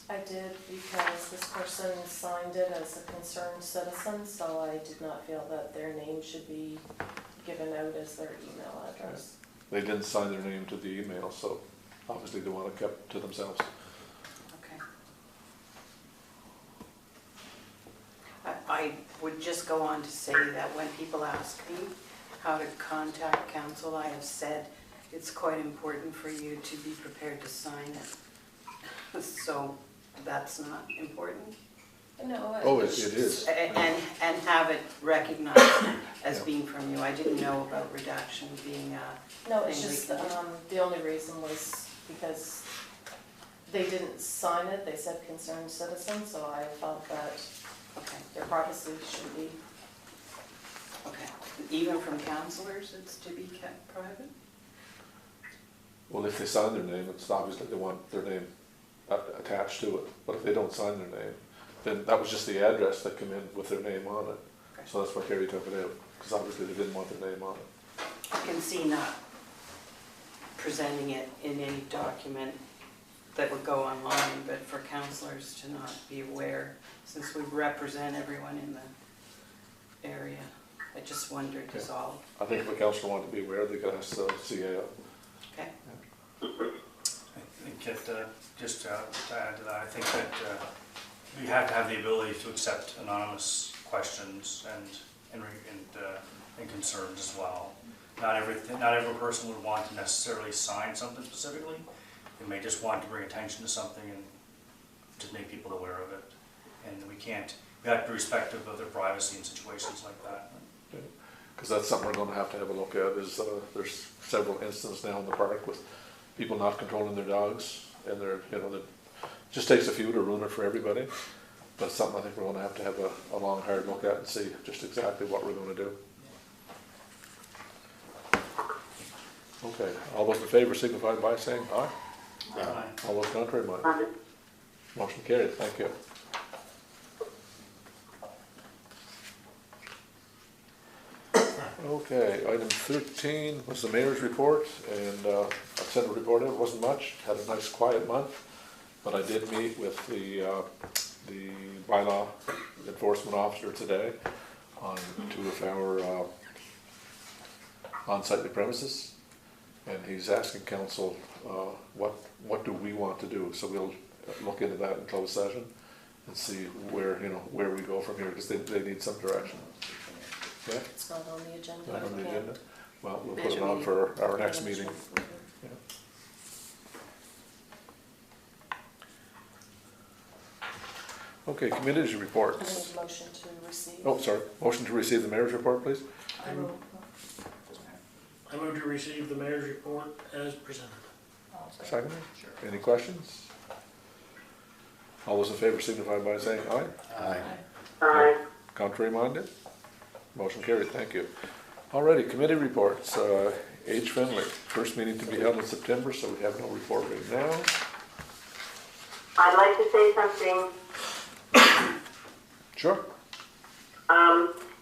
I did because this person signed it as a concerned citizen, so I did not feel that their name should be given out as their email address. They didn't sign their name to the email, so obviously they want it kept to themselves. okay. I would just go on to say that when people ask me how to contact council, I have said it's quite important for you to be prepared to sign it. So that's not important. No, Oh, it is. And have it recognized as Yeah. being from you. I didn't know about redaction being a no, it's thing we just, can do. the only reason was because they didn't sign it, they said concerned citizen, so I felt that Okay, their privacy should be. okay. Even from councillors, it's to be kept private? Well, if they sign their name, it's obviously they want their name attached to it. But if they don't sign their name, then that was just the address that came in with their name on it. Okay. So that's why Kerry took it out, because obviously they didn't want their name on it. I can see not presenting it in any document that would go online, but for councillors to not be aware, since we represent everyone in the area. I just wondered is all. I think if a councillor wanted to be aware, they could ask the CAO. Okay. I think that, just to add to that, I think that we have to have the ability to accept anonymous questions and concerns as well. Not every person would want to necessarily sign something specifically. They may just want to bring attention to something and just make people aware of it. And we have to be respectful of their privacy in situations like that. Because that's something we're gonna have to have a look at, is there's several instances now in the park with people not controlling their dogs, and they're, that just takes a few to ruin it for everybody. But it's something I think we're gonna have a long, hard look at and see just exactly what we're gonna do. Okay, all those in favor signify by saying aye. Aye. All those contrary, mind. Motion carried, thank you. Okay, item 13 was the mayor's report, and I sent a report out, it wasn't much, had a nice quiet month, but I did meet with the bylaw enforcement officer today on 2 of our unsightly premises, and he's asking council what do we want to do, so we'll look into that in closed session and see where we go from here, because they need some direction. Yeah? It's not on the agenda. Not on the Yeah. agenda? Well, we'll put it Manager on meeting. for our next meeting. Yeah. Okay, committees I reports. need a motion to receive. Oh, sorry, motion to receive the mayor's report, please? I will. I move to receive the mayor's report as presented. Second? Any questions? All those in favor signify by saying aye. Aye. Contrary minded? Motion carried, thank you. Alrighty, committee reports. Age friendly, first meeting to be held in September, so we have no report right now. I'd like to say something. Sure.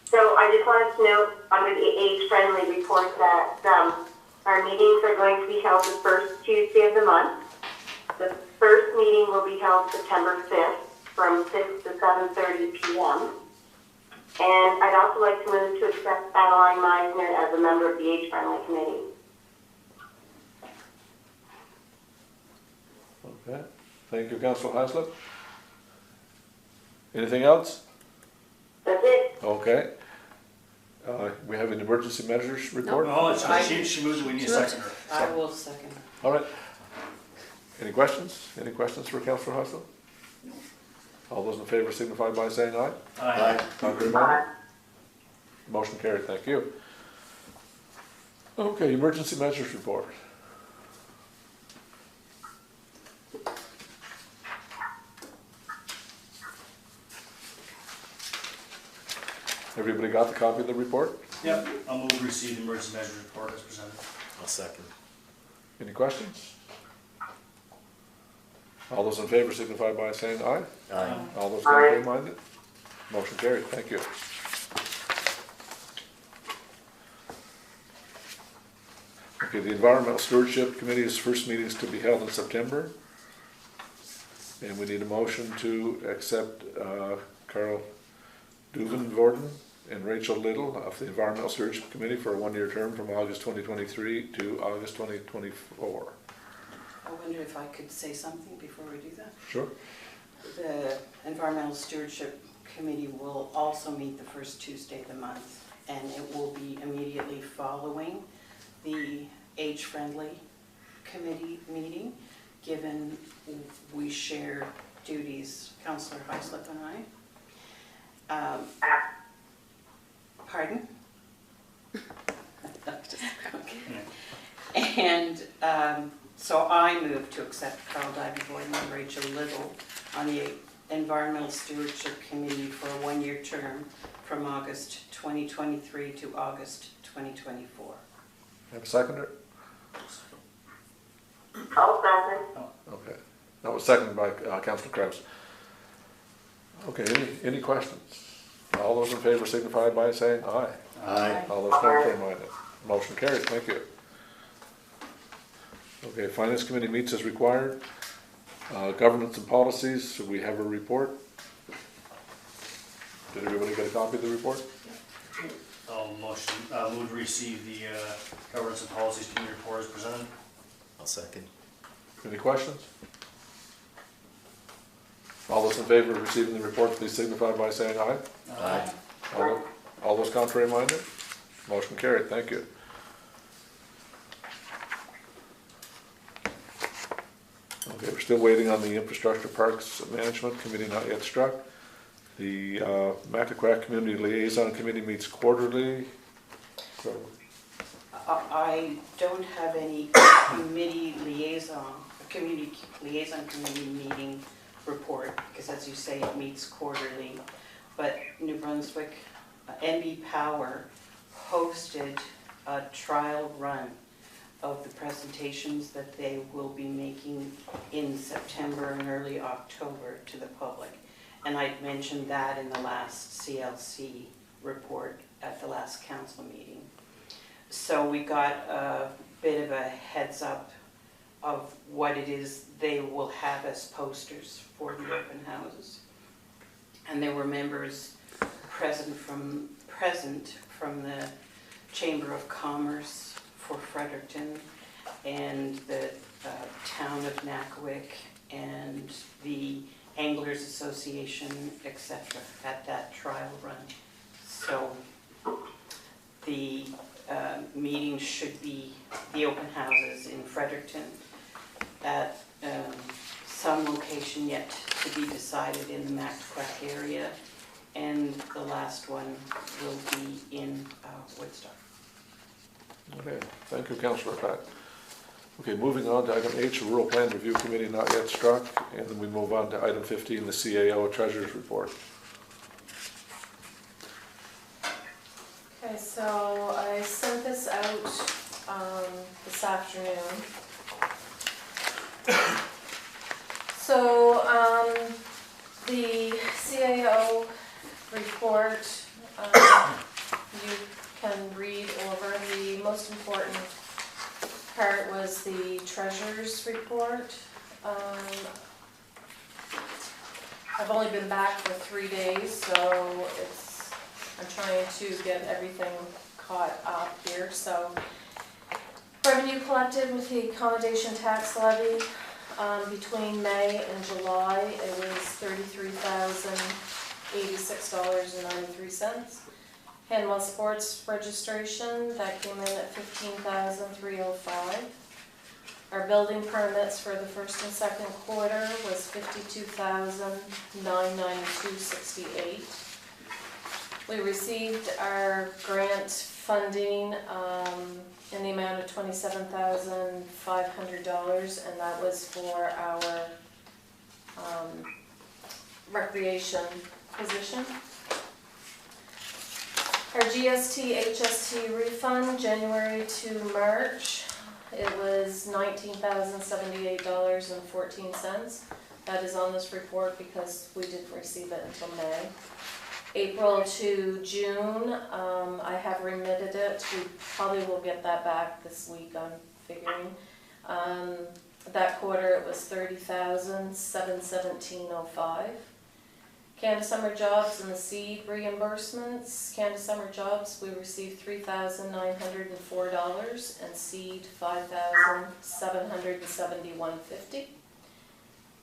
So I just wanted to note under the age-friendly report that our meetings are going to be held the first Tuesday of the month. The first meeting will be held September 5th from 6 to 7:30 p.m. And I'd also like to move to accept Adeline Meisner as a member of the age-friendly committee. Okay, thank you, Councillor Haslett. Anything else? That's it. Okay. We have an emergency measures report? No, she moved, we need a seconder. I will second. All right. Any questions? Any questions for Councillor Haslett? All those in favor signify by saying aye. Aye. Contrary minded? Motion carried, thank you. Okay, emergency measures report. Everybody got the copy of the report? Yep, I'll move to receive the emergency measures report as presented. I'll second. Any questions? All those in favor signify by saying aye. Aye. All those contrary minded? Motion carried, thank you. Okay, the Environmental Stewardship Committee's first meeting is to be held in September. And we need a motion to accept Carl Duvenvorden and Rachel Little of the Environmental Stewardship Committee for a one-year term from August 2023 to August 2024. I wonder if I could say something before we do that? Sure. The Environmental Stewardship Committee will also meet the first Tuesday of the month, and it will be immediately following the Age-Friendly Committee meeting, given we share duties, Councillor Heislip and I. Pardon? And so I move to accept Carl Duvenvorden and Rachel Little on the Environmental Stewardship Committee for a one-year term from August 2023 to August 2024. Have a seconder? I'll second. Okay. That was seconded by Councillor Kraus. Okay, any questions? All those in favor signify by saying aye. Aye. All those contrary minded? Motion carries, thank you. Okay, Finance Committee meets as required. Governance and policies, we have a report. Did everybody get a copy of the report? Move to receive the governance and policies committee report as presented. I'll second. Any questions? All those in favor of receiving the report, please signify by saying aye. Aye. All those contrary minded? Motion carried, thank you. Okay, we're still waiting on the Infrastructure Parks Management Committee, not yet struck. The Mattaquack Community Liaison Committee meets quarterly. So, I don't have any community liaison committee meeting report, because as you say, it meets quarterly. But New Brunswick, NB Power hosted a trial run of the presentations that they will be making in September and early October to the public. And I'd mentioned that in the last CLC report at the last council meeting. So we got a bit of a heads up of what it is they will have as posters for the open houses. And there were members present from the Chamber of Commerce for Fredericton and the town of Nakiwik and the Anglers Association, etc. at that trial run. So the meeting should be the open houses in Fredericton at some location yet to be decided in the Mattaquack area, and the last one will be in Woodstock. okay, thank you, Councillor Pat. Okay, moving on to item H, Rural Plan Review Committee not yet struck, and then we move on to item 15, the CAO Treasurer's Report. Okay, so I sent this out this afternoon. So the CAO report, you can read over. The most important part was the treasurer's report. I've only been back for 3 days, so I'm trying to get everything caught up here. So revenue collected with the accommodation tax levy between May and July, it was $33,086.93. Hanwell Sports registration, that came in at $15,305. Our building permits for the first and second quarter was $52,992.68. We received our grant funding in the amount of $27,500, and that was for our recreation position. Our GST, HST refund, January to March, it was $19,078.14. That is on this report because we didn't receive it until May. April to June, I have remitted it. We probably will get that back this week, I'm figuring. That quarter it was $30,717.05. Canada Summer Jobs and the seed reimbursements. Canada Summer Jobs, we received $3,904 and seed $5,771.50.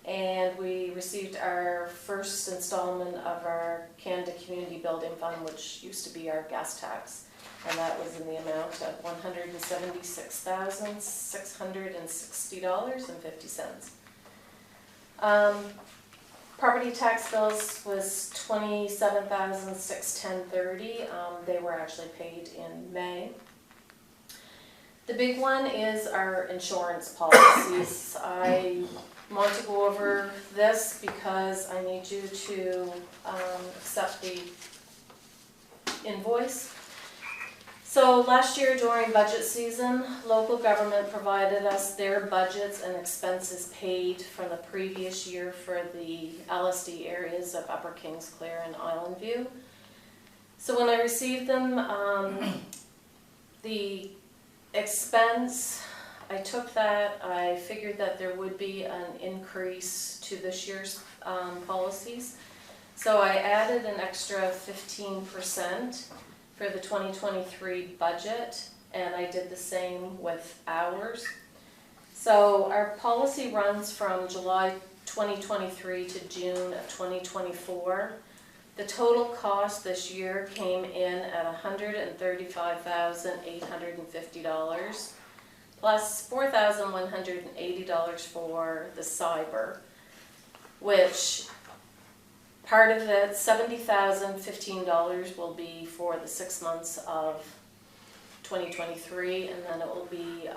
And we received our first installment of our Canada Community Building Fund, which used to be our gas tax. And that was in the amount of $176,660.50. Property tax bills was $27,610.30. They were actually paid in May. The big one is our insurance policies. I want to go over this because I need you to accept the invoice. So last year during budget season, local government provided us their budgets and expenses paid from the previous year for the LSD areas of Upper Kingsclear and Island View. So when I received them, the expense, I took that, I figured that there would be an increase to this year's policies. So I added an extra 15% for the 2023 budget, and I did the same with hours. So our policy runs from July 2023 to June of 2024. The total cost this year came in at $135,850, plus $4,180 for the cyber, which part of it, $70,015 will be for the 6 months of 2023, and then it will be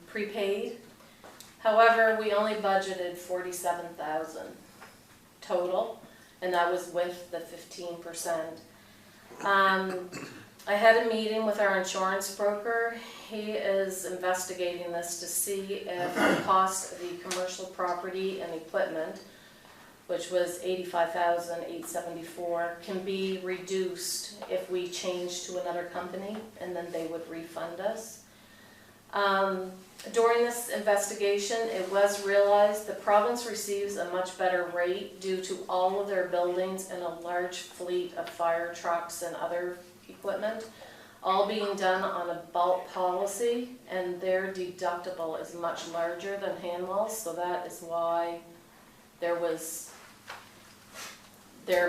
prepaid. However, we only budgeted $47,000 total, and that was with the 15%. I had a meeting with our insurance broker. He is investigating this to see if the cost of the commercial property and equipment, which was $85,874, can be reduced if we change to another company, and then they would refund us. During this investigation, it was realized the province receives a much better rate due to all of their buildings and a large fleet of fire trucks and other equipment, all being done on a bulk policy, and their deductible is much larger than Hanwell's, so that is why their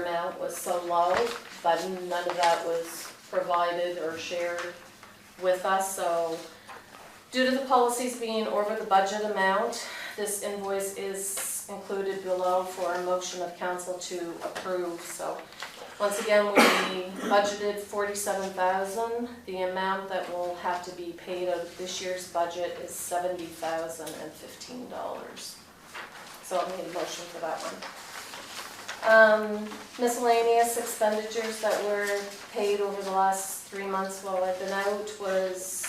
amount was so low, but none of that was provided or shared with us. So due to the policies being over the budget amount, this invoice is included below for a motion of council to approve. So once again, we budgeted $47,000. The amount that will have to be paid out of this year's budget is $70,015. So I'll need a motion for that one. Miscellaneous expenditures that were paid over the last 3 months while I've been out was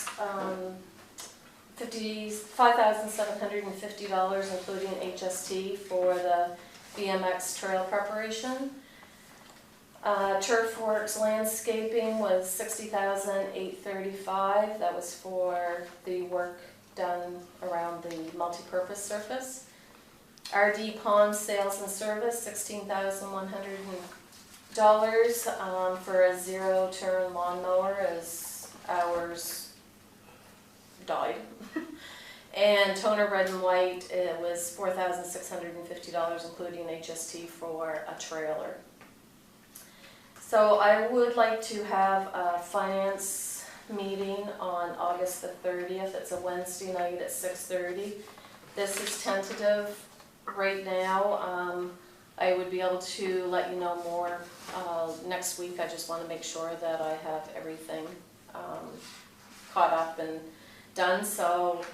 $5,750, including HST for the BMX trail preparation. Turf Works landscaping was $60,835. That was for the work done around the multi-purpose surface. RD Pond sales and service, $16,100 for a zero-turn lawnmower as ours died. And Toner Red and White, it was $4,650, including HST for a trailer. So I would like to have a finance meeting on August the 30th. It's a Wednesday night at 6:30. This is tentative right now. I would be able to let you know more next week. I just want to make sure that I have everything caught up and done. So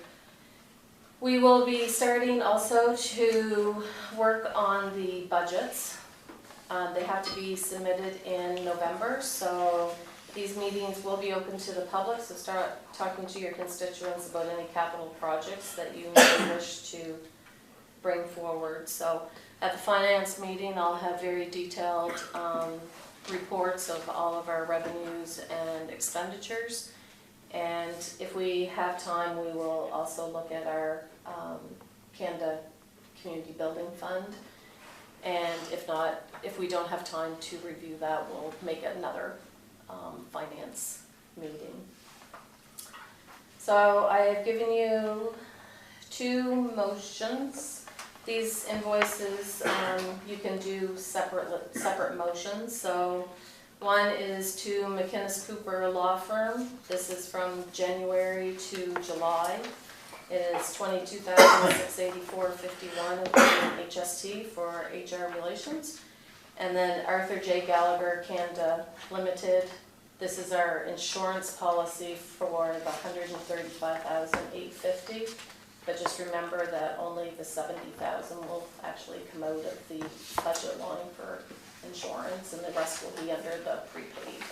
we will be starting also to work on the budgets. They have to be submitted in November, so These meetings will be open to the public, so start talking to your constituents about any capital projects that you may wish to bring forward. So at the finance meeting, I'll have very detailed reports of all of our revenues and expenditures. And if we have time, we will also look at our Canada Community Building Fund. And if not, if we don't have time to review that, we'll make another finance meeting. So I have given you 2 motions. These invoices, you can do separate motions. So one is to McInnes Cooper Law Firm. This is from January to July. It is $22,684.51 including HST for HR relations. And then Arthur J. Gallagher Canada Limited. This is our insurance policy for the $135,850. But just remember that only the $70,000 will actually come out of the budget line for insurance, and the rest will be under the prepaid.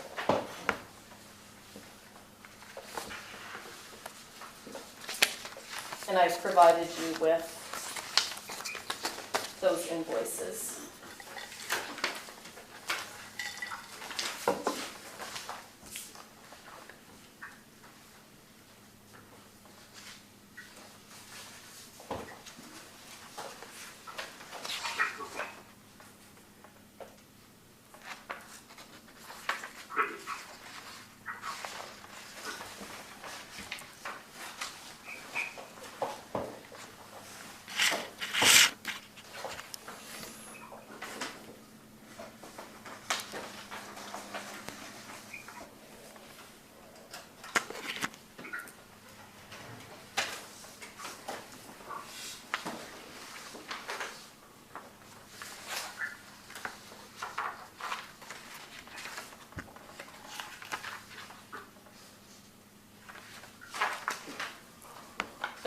And I've provided you with those invoices.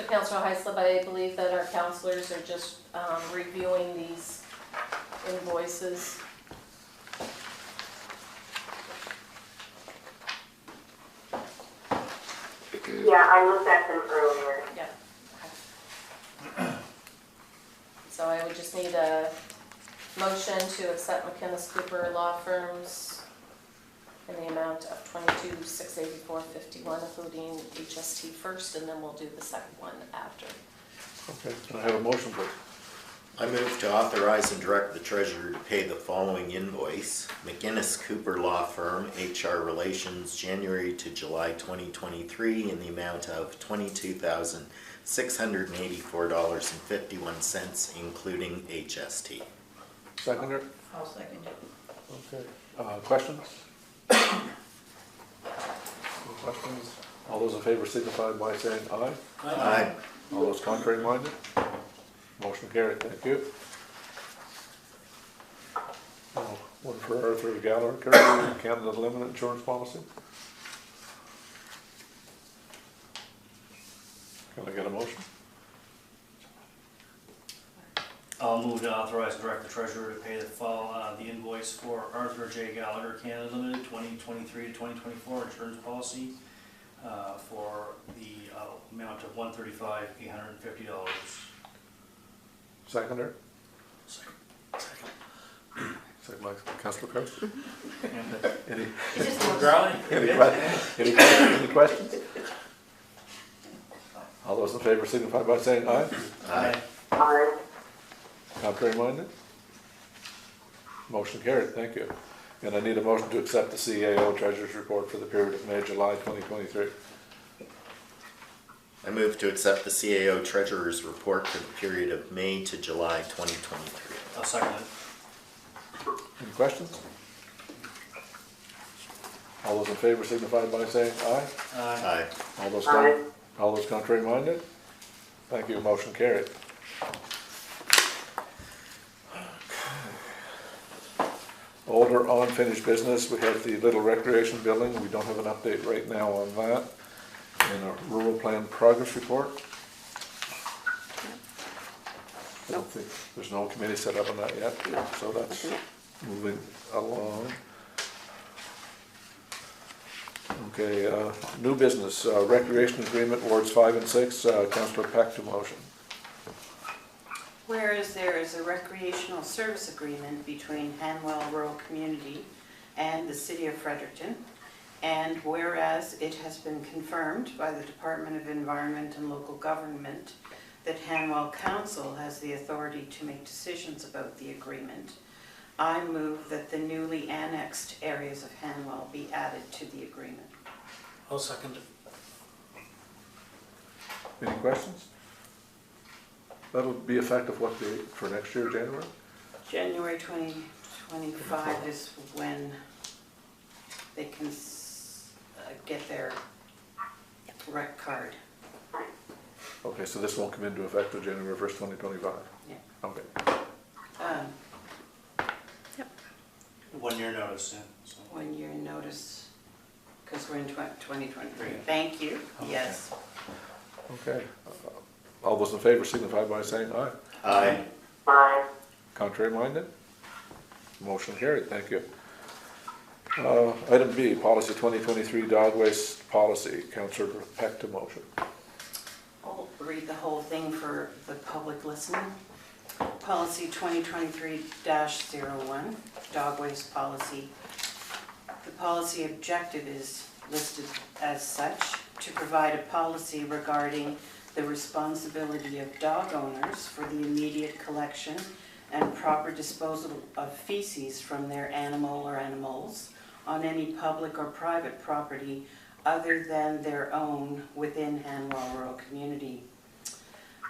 Councillor Heislip, I believe that our councillors are just reviewing these invoices. Yeah, I looked at them earlier. Yeah. Okay. So I would just need a motion to accept McInnes Cooper Law Firms in the amount of $22,684.51, including HST first, and then we'll do the second one after. Okay, can I have a motion, please? I move to authorize and direct the treasurer to pay the following invoice. McInnes Cooper Law Firm, HR Relations, January to July 2023 in the amount of $22,684.51, including HST. Seconder? I'll second it. Okay. Questions? No questions? All those in favor signify by saying aye. Aye. All those contrary minded? Motion carried, thank you. One for Arthur Gallagher, Canada Limited Insurance Policy. Can I get a motion? I'll move to authorize and direct the treasurer to pay the invoice for Arthur J. Gallagher Canada Limited 2023 to 2024 insurance policy for the amount of $135,850. Seconder? Second by Councillor Coates. Any questions? All those in favor signify by saying aye. Aye. Aye. Contrary minded? Motion carried, thank you. And I need a motion to accept the CAO Treasurer's Report for the period of May-July 2023. I move to accept the CAO Treasurer's Report for the period of May to July 2023. I'll second it. Any questions? All those in favor signify by saying aye. Aye. All those contrary minded? Thank you, motion carried. Older unfinished business, we have the Little Recreation Building, we don't have an update right now on that. And a rural plan progress report. I don't think, there's no committee set up on that yet, so that's moving along. Okay, new business, recreation agreement, wards 5 and 6, Councillor Peck to motion. Whereas there is a recreational service agreement between Hanwell Rural Community and the City of Fredericton, and whereas it has been confirmed by the Department of Environment and Local Government that Hanwell Council has the authority to make decisions about the agreement, I move that the newly annexed areas of Hanwell be added to the agreement. I'll second it. Any questions? That'll be effective what date for next year, January? January 2025 is when they can get their rec card. Okay, so this won't come into effect until January 1st, 2025? Yeah. Okay. 1 year notice, yeah, so. 1 year notice, because we're in 2023. Thank you, yes. Okay. All those in favor signify by saying aye. Aye. Aye. Contrary minded? Motion carried, thank you. Item B, policy 2023 dog waste policy, Councillor Peck to motion. I'll read the whole thing for the public listening. Policy 2023-01, dog waste policy. The policy objective is listed as such, to provide a policy regarding the responsibility of dog owners for the immediate collection and proper disposal of feces from their animal or animals on any public or private property other than their own within Hanwell Rural Community.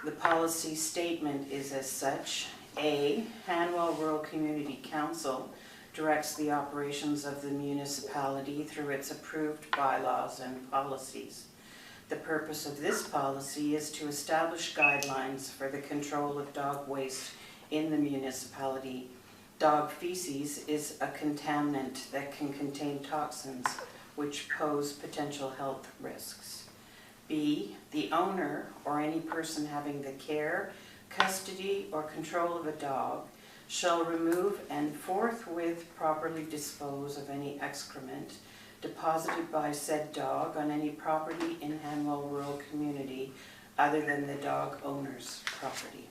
The policy statement is as such: A, Hanwell Rural Community Council directs the operations of the municipality through its approved bylaws and policies. The purpose of this policy is to establish guidelines for the control of dog waste in the municipality. Dog feces is a contaminant that can contain toxins which pose potential health risks. B, the owner or any person having the care, custody, or control of a dog shall remove and forthwith properly dispose of any excrement deposited by said dog on any property in Hanwell Rural Community other than the dog owner's property.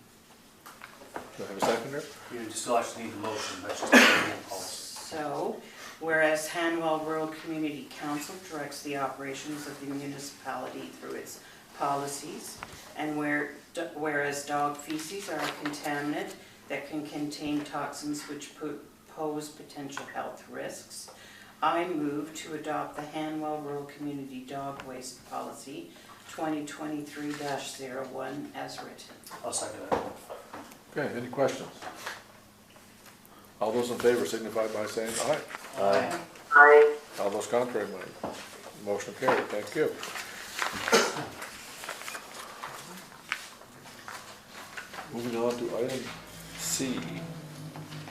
Do I have a seconder? You still actually need a motion, that's just a roll call. So, whereas Hanwell Rural Community Council directs the operations of the municipality through its policies, and whereas dog feces are a contaminant that can contain toxins which pose potential health risks, I move to adopt the Hanwell Rural Community Dog Waste Policy 2023-01 as written. I'll second that. Okay, any questions? All those in favor signify by saying aye. Aye. Aye. All those contrary minded? Motion carried, thank you. Moving on to item C,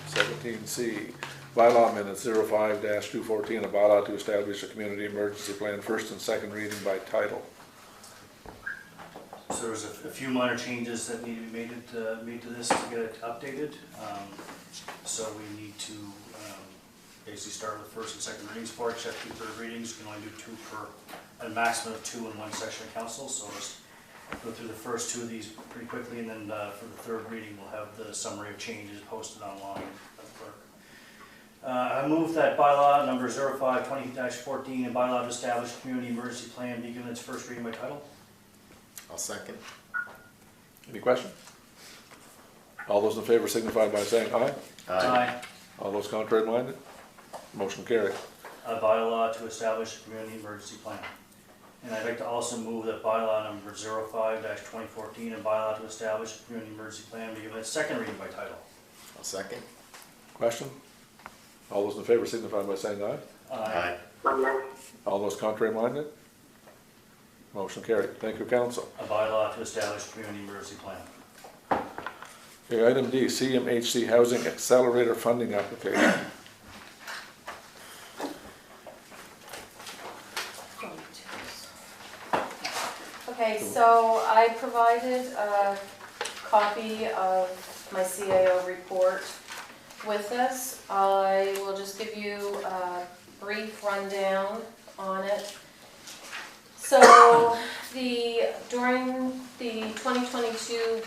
17C. Bylaw minutes 05-214, a bylaw to establish a community emergency plan, first and second reading by title. So there's a few minor changes that need to be made to this to get it updated. So we need to basically start with first and second readings for it, check 2/3 readings. You can only do 2 per, a maximum of 2 in one session of council. So we'll just go through the first 2 of these pretty quickly, and then for the third reading, we'll have the summary of changes posted online by the clerk. I move that bylaw number 05-20-14, a bylaw to establish a community emergency plan, be given its first reading by title. I'll second. Any questions? All those in favor signify by saying aye. Aye. All those contrary minded? Motion carried. A bylaw to establish a community emergency plan. And I'd like to also move that bylaw number 05-2014, a bylaw to establish a community emergency plan, be given its second reading by title. I'll second. Question? All those in favor signify by saying aye. Aye. Aye. All those contrary minded? Motion carried. Thank you, council. A bylaw to establish a community emergency plan. Okay, item D, CMHC Housing Accelerator Funding Application. Okay, so I provided a copy of my CAO report with this. I will just give you a brief rundown on it. So during the 2022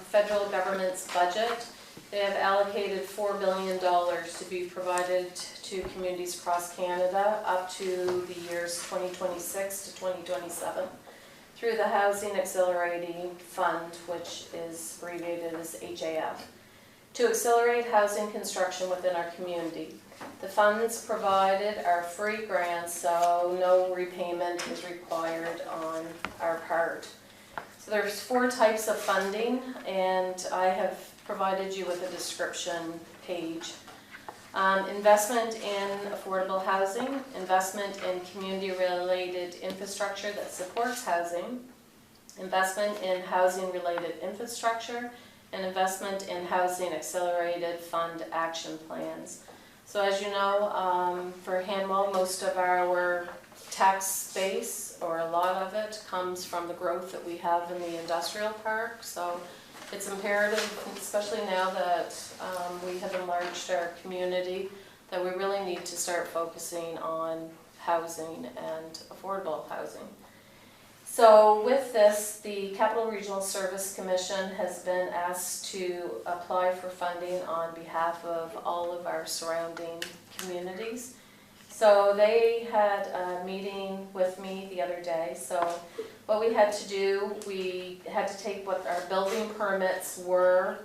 federal government's budget, they have allocated $4 billion to be provided to communities across Canada up to the years 2026 to 2027 through the Housing Accelerating Fund, which is abbreviated as HAF, to accelerate housing construction within our community. The funds provided are free grants, so no repayment is required on our part. So there's 4 types of funding, and I have provided you with a description page. Investment in affordable housing, investment in community-related infrastructure that supports housing, investment in housing-related infrastructure, and investment in housing accelerated fund action plans. So as you know, for Hanwell, most of our tax base, or a lot of it, comes from the growth that we have in the industrial park. So it's imperative, especially now that we have enlarged our community, that we really need to start focusing on housing and affordable housing. So with this, the Capital Regional Service Commission has been asked to apply for funding on behalf of all of our surrounding communities. So they had a meeting with me the other day. So what we had to do, we had to take what our building permits were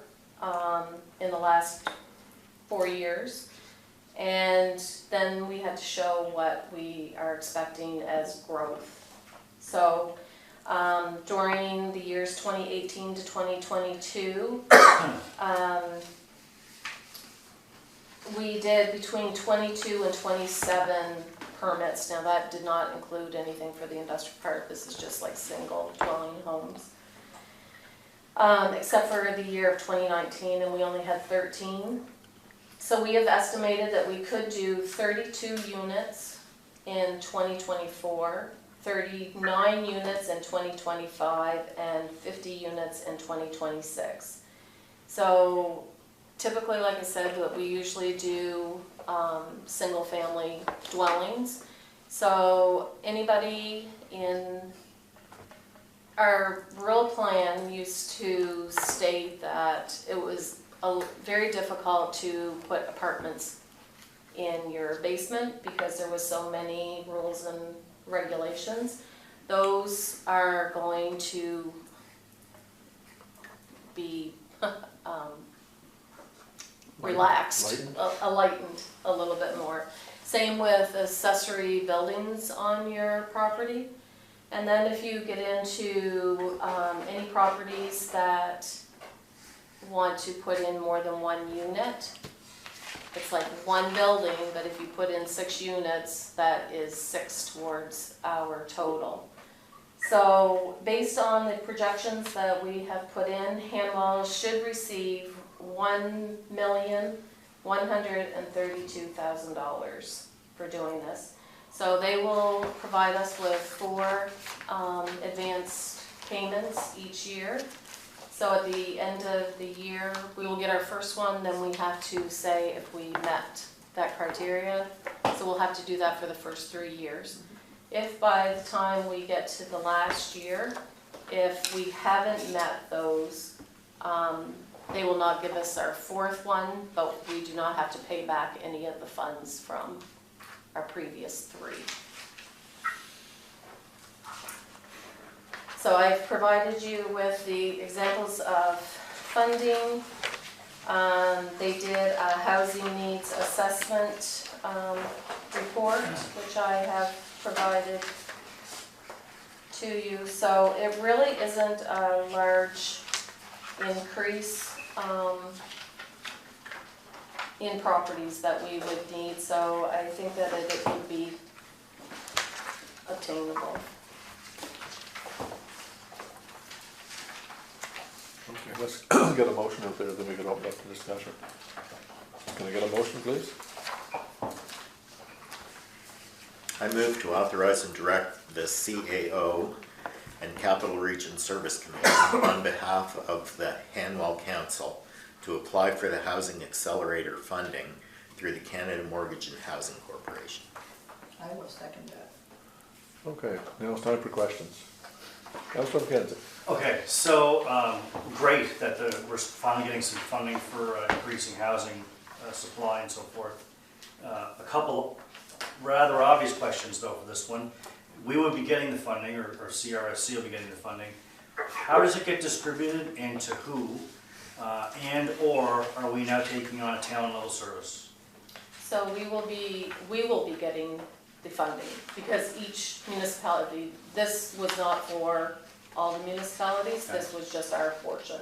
in the last 4 years, and then we had to show what we are expecting as growth. So during the years 2018 to 2022, we did between 22 and 27 permits. Now that did not include anything for the industrial park. This is just like single dwelling homes. Except for the year of 2019, and we only had 13. So we have estimated that we could do 32 units in 2024, 39 units in 2025, and 50 units in 2026. So typically, like I said, what we usually do single family dwellings. So anybody in our rural plan used to state that it was very difficult to put apartments in your basement because there was so many rules and regulations. Those are going to be relaxed, lightened a little bit more. Same with accessory buildings on your property. And then if you get into any properties that want to put in more than 1 unit, it's like 1 building, but if you put in 6 units, that is 6 towards our total. So based on the projections that we have put in, Hanwell should receive $1,132,000 for doing this. So they will provide us with 4 advance payments each year. So at the end of the year, we will get our first one, then we have to say if we met that criteria. So we'll have to do that for the first 3 years. If by the time we get to the last year, if we haven't met those, they will not give us our 4th one, but we do not have to pay back any of the funds from our previous 3. So I've provided you with the examples of funding. They did a housing needs assessment report, which I have provided to you. So it really isn't a large increase in properties that we would need, so I think that it would be obtainable. Okay, let's get a motion out there, then we can open up the discussion. Can I get a motion, please? I move to authorize and direct the CAO and Capital Region Service Commission on behalf of the Hanwell Council to apply for the Housing Accelerator funding through the Canada Mortgage and Housing Corporation. I will second that. Okay, now it's time for questions. Councilor McKenzie. Okay, so, great that we're finally getting some funding for increasing housing supply and so forth. A couple rather obvious questions though for this one. We will be getting the funding, or CRSC will be getting the funding. How does it get distributed and to who? And/or are we now taking on a town level service? So we will be getting the funding, because each municipality, this was not for all the municipalities, this was just our portion.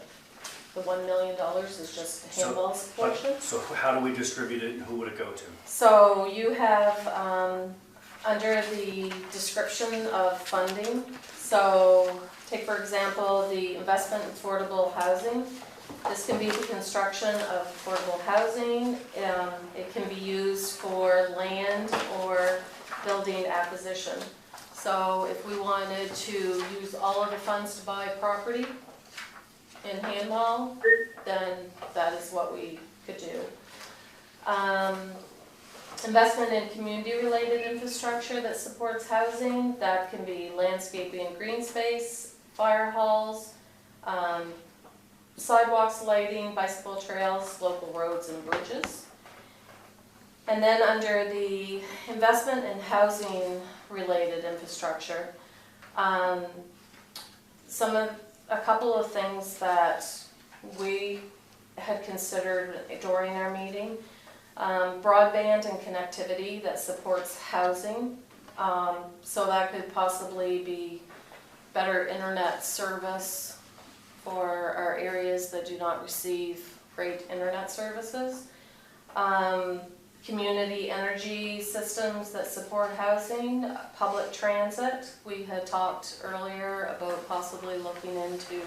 The $1 million is just Handball's portion. So how do we distribute it and who would it go to? So you have, under the description of funding, so take for example, the investment in affordable housing. This can be the construction of affordable housing. It can be used for land or building acquisition. So if we wanted to use all of the funds to buy property in Handball, then that is what we could do. Investment in community-related infrastructure that supports housing, that can be landscaping and green space, fire halls, sidewalks, lighting, bicycle trails, local roads and bridges. And then under the investment in housing-related infrastructure, a couple of things that we had considered during our meeting. Broadband and connectivity that supports housing. So that could possibly be better internet service for our areas that do not receive great internet services. Community energy systems that support housing, public transit. We had talked earlier about possibly looking into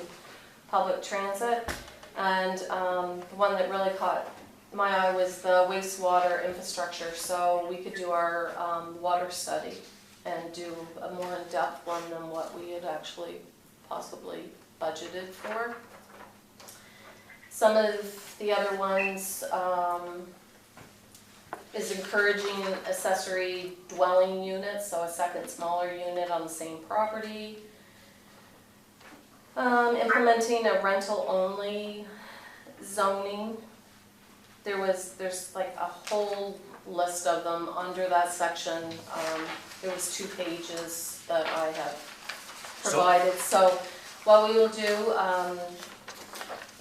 public transit. And the one that really caught my eye was the wastewater infrastructure. So we could do our water study and do a more in-depth one than what we had actually possibly budgeted for. Some of the other ones is encouraging accessory dwelling units, so a second smaller unit on the same property. Implementing a rental-only zoning. There's like a whole list of them under that section. There was 2 pages that I have provided. So what we will do,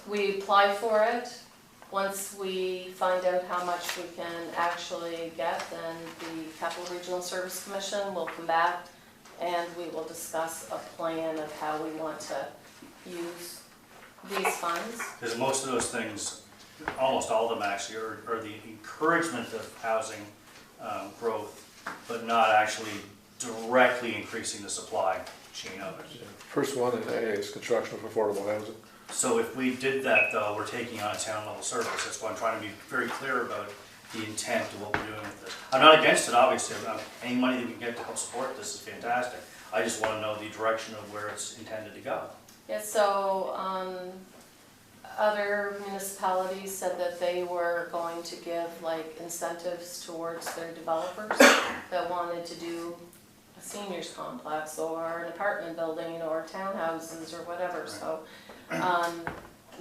we apply for it. Once we find out how much we can actually get, then the Capital Regional Service Commission will come back and we will discuss a plan of how we want to use these funds. Because most of those things, almost all of them actually, are the encouragement of housing growth, but not actually directly increasing the supply chain of it. First one in A is construction of affordable housing. So if we did that though, we're taking on a town level service. That's why I'm trying to be very clear about the intent of what we're doing with this. I'm not against it, obviously. Any money that we can get to help support this is fantastic. I just want to know the direction of where it's intended to go. Yeah, so other municipalities said that they were going to give like incentives towards their developers that wanted to do a seniors complex or an apartment building or townhouses or whatever. Right. So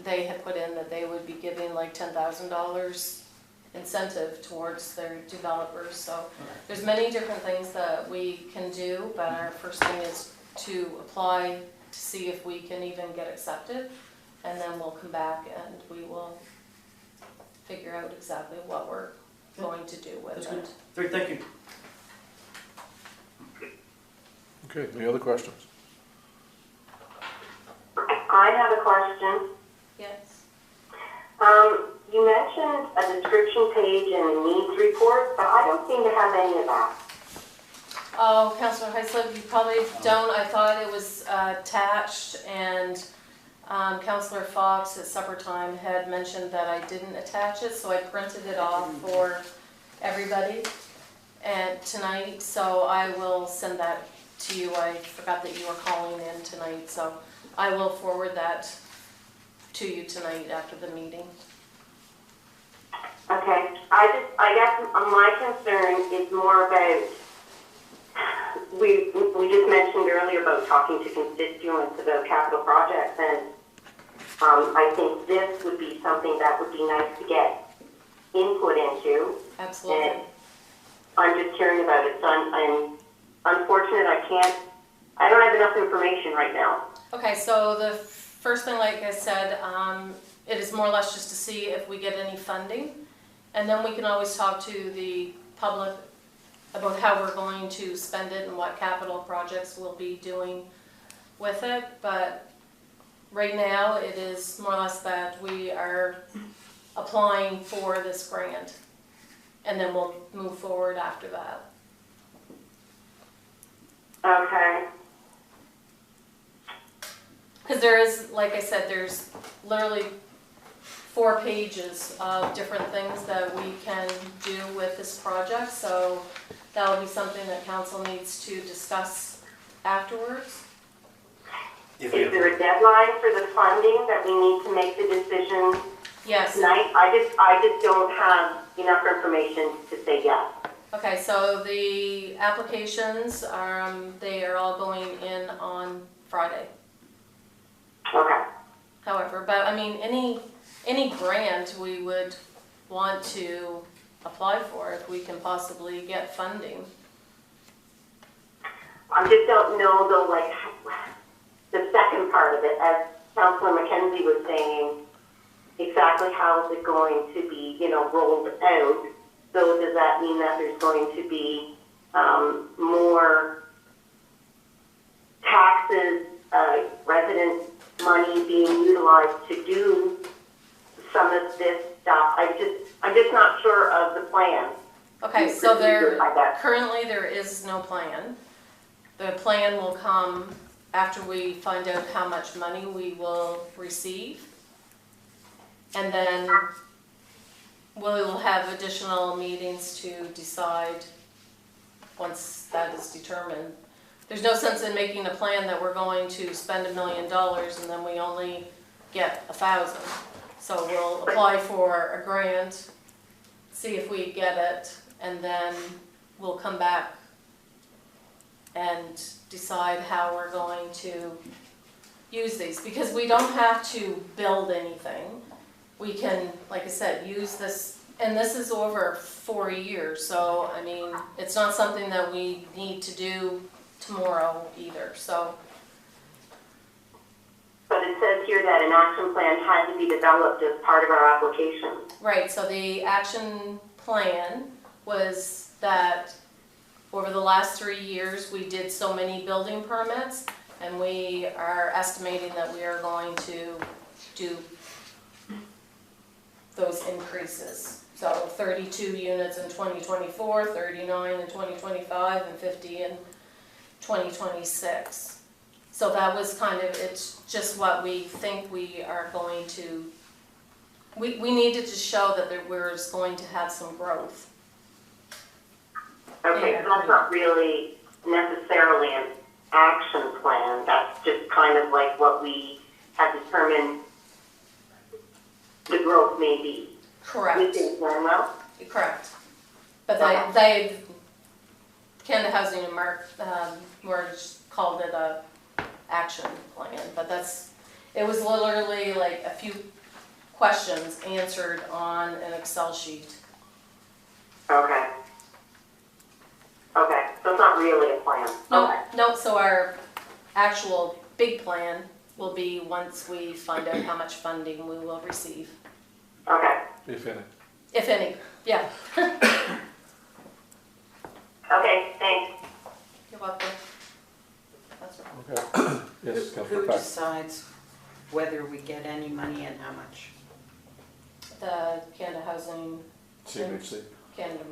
they had put in that they would be giving like $10,000 incentive towards their developers. So there's many different things that we can do, but our first thing is to apply to see if we can even get accepted, and then we'll come back and we will figure out exactly what we're going to do with it. Great, thank you. Okay, any other questions? I have a question. Yes. You mentioned a description page and a needs report, but I don't seem to have any of that. Oh, Councillor Heislip, you probably don't. I thought it was attached, and Councillor Fox at supper time had mentioned that I didn't attach it, so I printed it off for everybody and tonight, so I will send that to you. I forgot that you were calling in tonight, so I will forward that to you tonight after the meeting. Okay, I guess my concern is more about we just mentioned earlier about talking to constituents about capital projects, and I think this would be something that would be nice to get input into. Absolutely. And I'm just hearing about it, so I'm unfortunate I don't have enough information right now. Okay, so the first thing, like I said, it is more or less just to see if we get any funding. And then we can always talk to the public about how we're going to spend it and what capital projects we'll be doing with it. But right now, it is more or less that we are applying for this grant. And then we'll move forward after that. Okay. Because there is, like I said, there's literally 4 pages of different things that we can do with this project. So that will be something that council needs to discuss afterwards. Is there a deadline for the funding that we need to make the decision Yes. tonight? I just don't have enough information to say yes. Okay, so the applications they are all going in on Friday. Okay. However, but I mean, any grant we would want to apply for if we can possibly get funding. I just don't know though, like, the second part of it, as Councillor McKenzie was saying, exactly how is it going to be, rolled out? So does that mean that there's going to be more taxes, resident money being utilized to do some of this stuff? I'm just not sure of the plan. Okay, so currently there is no plan. The plan will come after we find out how much money we will receive. And then we will have additional meetings to decide once that is determined. There's no sense in making a plan that we're going to spend $1 million and then we only get 1,000. So we'll apply for a grant, see if we get it, and then we'll come back and decide how we're going to use these. Because we don't have to build anything. We can, like I said, use this, and this is over 4 years, so I mean, it's not something that we need to do tomorrow either, so. But it says here that an action plan had to be developed as part of our application. Right, so the action plan was that over the last 3 years, we did so many building permits, and we are estimating that we are going to do those increases. So 32 units in 2024, 39 in 2025, and 50 in 2026. So that was kind of, it's just what we think we are going to, we needed to show that we're going to have some growth. Okay, so that's not really necessarily an action plan. That's just kind of like what we have determined the growth may be. Correct. Within Glenwell? Correct. But Canada Housing and Mortgage called it a action plan, but it was literally like a few questions answered on an Excel sheet. Okay. Okay, so it's not really a plan. No, so our actual big plan will be once we find out how much funding we will receive. Okay. If any. If any, yeah. Okay, thanks. You're welcome. That's right. Okay. Yes, Who Councillor Pack. decides whether we get any money and how much? The Canada Housing, CMHC. Canada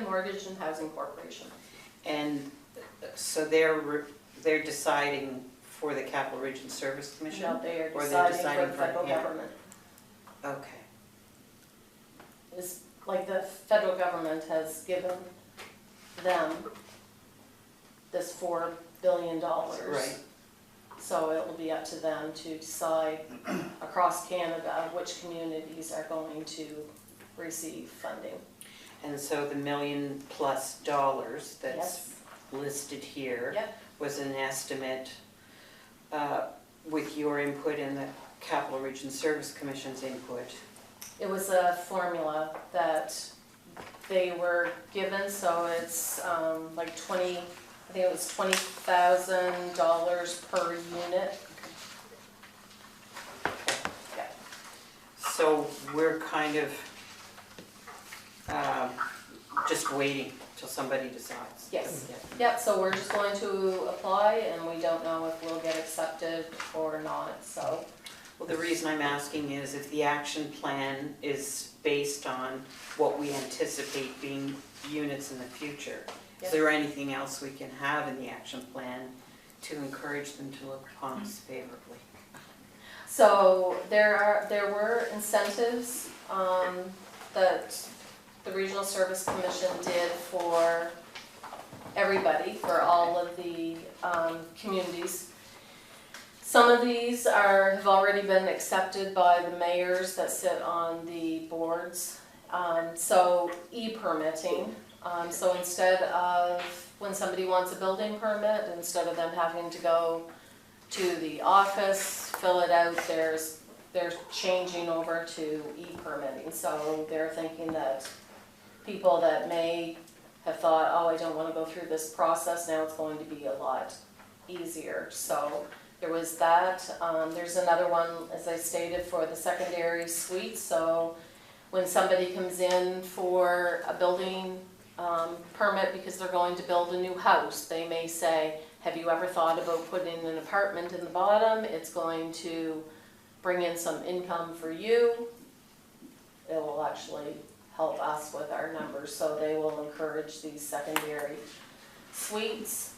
Mortgage and Housing Corporation. And so they're deciding for the Capital Region Service Commission? No, they are Or they're deciding for deciding the for federal him? government. Okay. It's like the federal government has given them this $4 billion. Right. So it will be up to them to decide across Canada which communities are going to receive funding. And so the $1 million+ that's Yes. listed here Yep. was an estimate with your input and the Capital Region Service Commission's input. It was a formula that they were given, so it's like 20, I think it was $20,000 per unit. Yeah. So we're kind of just waiting till somebody decides. Yes. Yeah. Yep, so we're just going to apply and we don't know if we'll get accepted or not, so. Well, the reason I'm asking is if the action plan is based on what we anticipate being units in the future, is there anything else we can have in the action plan to encourage them to look upon us favorably? So there were incentives that the Regional Service Commission did for everybody, for all of the communities. Some of these have already been accepted by the mayors that sit on the boards. So e-permitting, so instead of when somebody wants a building permit, instead of them having to go to the office, fill it out, they're changing over to e-permitting. So they're thinking that people that may have thought, oh, I don't want to go through this process, now it's going to be a lot easier. So there was that. There's another one, as I stated, for the secondary suite. So when somebody comes in for a building permit because they're going to build a new house, they may say, have you ever thought about putting an apartment in the bottom? It's going to bring in some income for you. It will actually help us with our numbers, so they will encourage these secondary suites.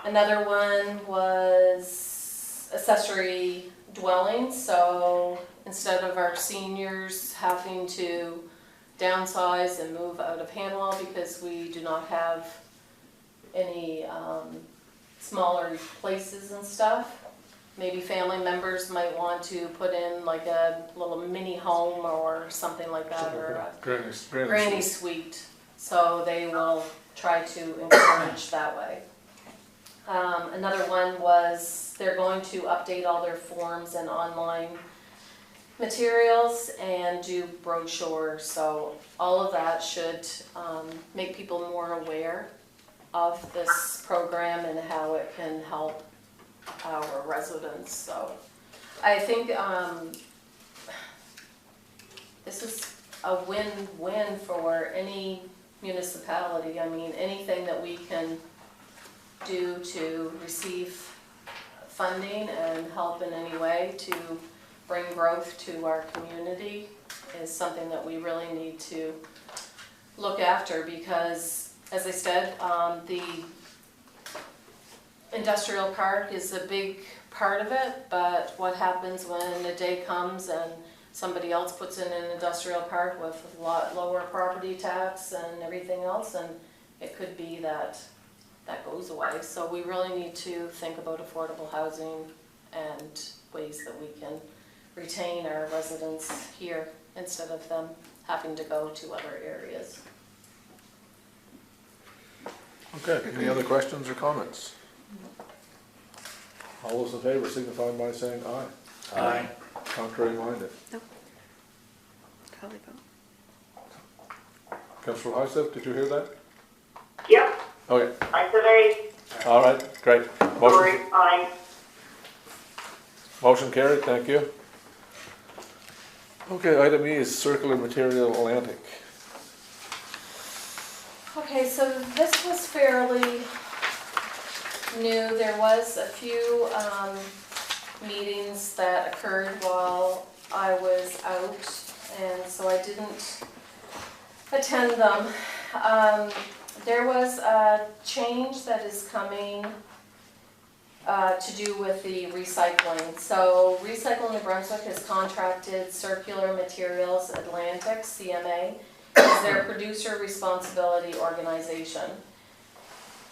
Another one was accessory dwellings, so instead of our seniors having to downsize and move out of Hanwell because we do not have any smaller places and stuff, maybe family members might want to put in like a little mini home or something like that, or a granny suite. So they will try to encourage that way. Another one was they're going to update all their forms and online materials and do brochures. So all of that should make people more aware of this program and how it can help our residents. So I think this is a win-win for any municipality. I mean, anything that we can do to receive funding and help in any way to bring growth to our community is something that we really need to look after, because as I said, the industrial park is a big part of it, but what happens when a day comes and somebody else puts in an industrial park with a lot lower property tax and everything else, and it could be that that goes away. So we really need to think about affordable housing and ways that we can retain our residents here instead of them having to go to other areas. Okay, any other questions or comments? All those in favor signify by saying aye. Aye. Contrary minded. Probably vote. Councillor Hyseth, did you hear that? Yep, Okay, I said aye. all right, great. Sorry, aye. Motion carried, thank you. Okay, item E is Circular Material Atlantic. Okay, so this was fairly new. There was a few meetings that occurred while I was out, and so I didn't attend them. There was a change that is coming to do with the recycling. So Recycle New Brunswick has contracted Circular Materials Atlantic, CMA, as their producer responsibility organization.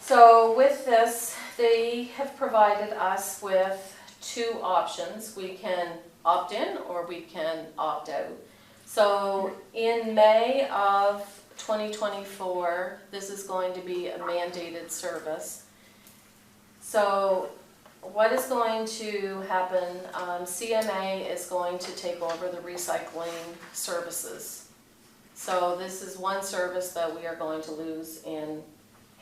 So with this, they have provided us with two options. We can opt in or we can opt out. So in May of 2024, this is going to be a mandated service. So what is going to happen, CMA is going to take over the recycling services. So this is one service that we are going to lose in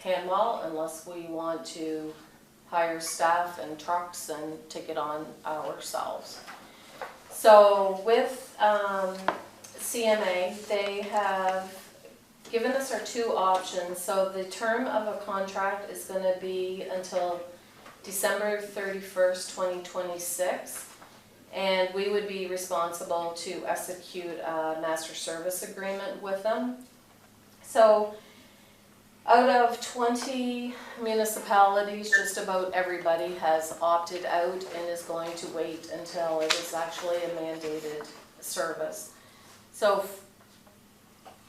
Hanwell unless we want to hire staff and trucks and take it on ourselves. So with CMA, they have given us our two options. So the term of a contract is going to be until December 31st, 2026. And we would be responsible to execute a master service agreement with them. So out of 20 municipalities, just about everybody has opted out and is going to wait until it is actually a mandated service. So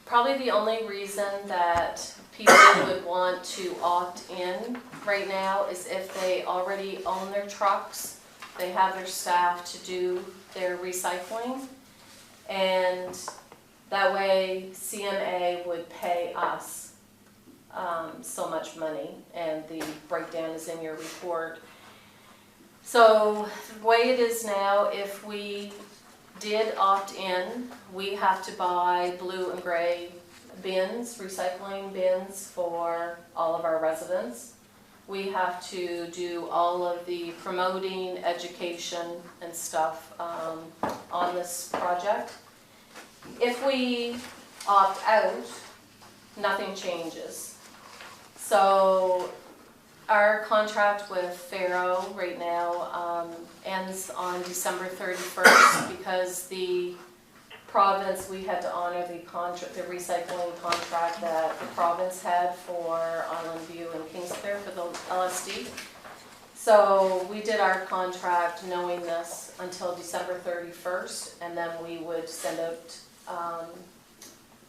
probably the only reason that people would want to opt in right now is if they already own their trucks. They have their staff to do their recycling, and that way CMA would pay us so much money, and the breakdown is in your report. So the way it is now, if we did opt in, we have to buy blue and gray bins, recycling bins for all of our residents. We have to do all of the promoting, education, and stuff on this project. If we opt out, nothing changes. So our contract with Faro right now ends on December 31st because the province, we had to honor the recycling contract that the province had for Island View and Kingsclear for the LSD. So we did our contract knowing this until December 31st, and then we would send out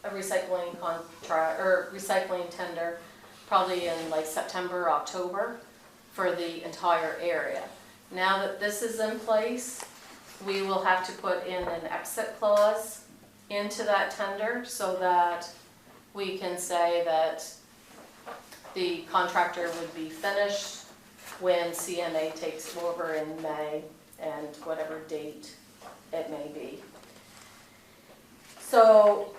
a recycling contract or recycling tender probably in like September, October for the entire area. Now that this is in place, we will have to put in an exit clause into that tender so that we can say that the contractor would be finished when CMA takes over in May and whatever date it may be. So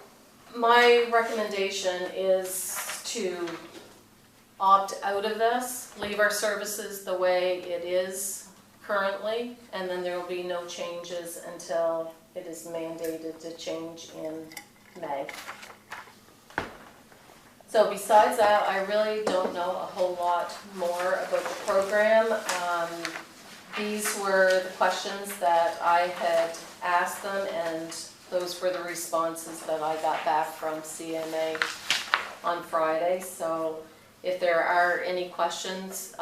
my recommendation is to opt out of this, leave our services the way it is currently, and then there will be no changes until it is mandated to change in May. So besides that, I really don't know a whole lot more about the program. These were the questions that I had asked them, and those were the responses that I got back from CMA on Friday. So if there are any questions,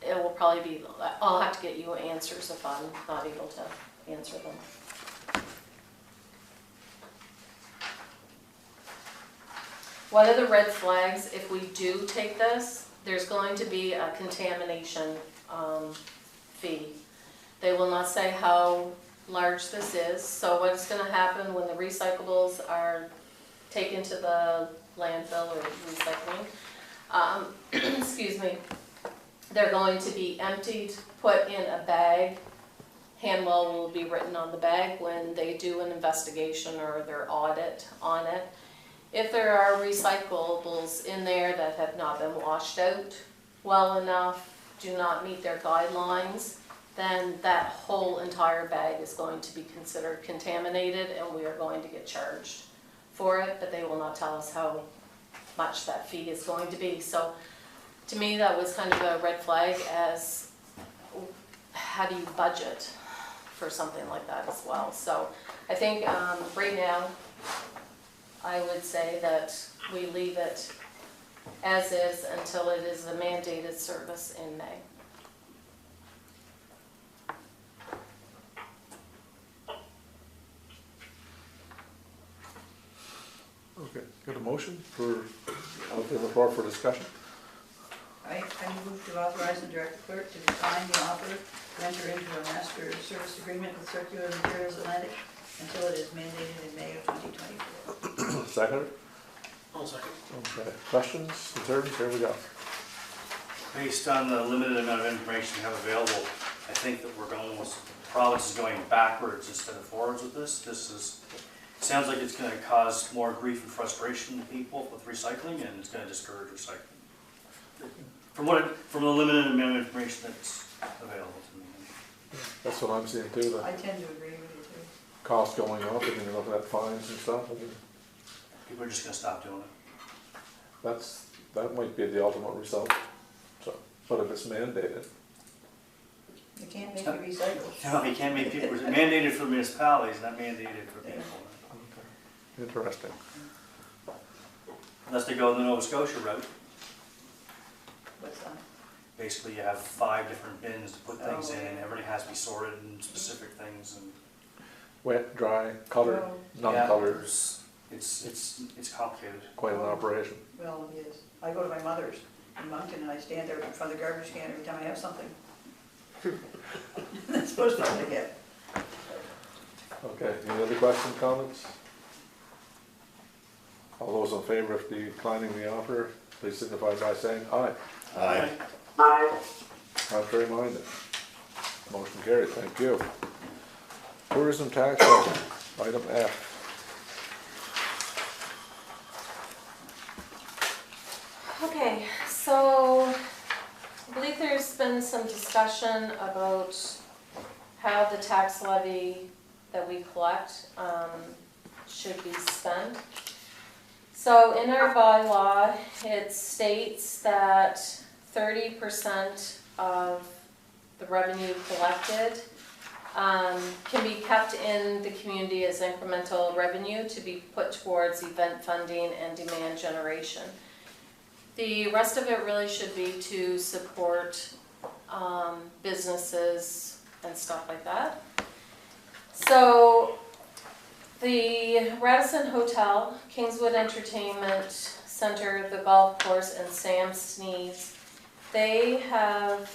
it will probably be, I'll have to get you answers if I'm not able to answer them. One of the red flags, if we do take this, there's going to be a contamination fee. They will not say how large this is. So what's going to happen when the recyclables are taken to the landfill or recycling, excuse me, they're going to be emptied, put in a bag. Hanwell will be written on the bag when they do an investigation or their audit on it. If there are recyclables in there that have not been washed out well enough, do not meet their guidelines, then that whole entire bag is going to be considered contaminated and we are going to get charged for it, but they will not tell us how much that fee is going to be. So to me, that was kind of a red flag as how do you budget for something like that as well. So I think right now, I would say that we leave it as is until it is a mandated service in May. Okay, got a motion for, open the floor for discussion. I move to authorize the director clerk to decline the offer to enter into a master service agreement with Circular Materials Atlantic until it is mandated in May of 2024. second? I'll second. Okay, questions, concerns, here we go. Based on the limited amount of information we have available, I think that we're going, the province is going backwards instead of forwards with this. This is, sounds like it's gonna cause more grief and frustration to people with recycling, and it's gonna discourage recycling. From the limited amount of information that's available to me. That's what I'm seeing too, the I tend to agree with you too. cost going up, and you're looking at fines and stuff, I mean, People are just gonna stop doing it. that might be the ultimate result. So, but if it's mandated, You can't make it recycle. No, you can't make people, it's mandated for municipalities, not mandated for people. interesting. Unless they go the Nova Scotia route. What's that? Basically, you have 5 different bins to put things in, and everything has to be sorted in specific things, and Wet, dry, colored, Well, non-colored, it's complicated. quite an operation. Well, yes. I go to my mother's in Moncton and I stand there in front of the garbage can every time I have something. That's supposed to be to get. Okay, any other questions, comments? All those in favor of declining the offer, please signify by saying aye. Aye. Aye. Contrary minded. Motion carried, thank you. Tourism tax levy, item F. Okay, so I believe there's been some discussion about how the tax levy that we collect should be spent. So in our bylaw, it states that 30% of the revenue collected can be kept in the community as incremental revenue to be put towards event funding and demand generation. The rest of it really should be to support businesses and stuff like that. So the Radisson Hotel, Kingswood Entertainment Center, the golf course, and Sam Sneed's, they have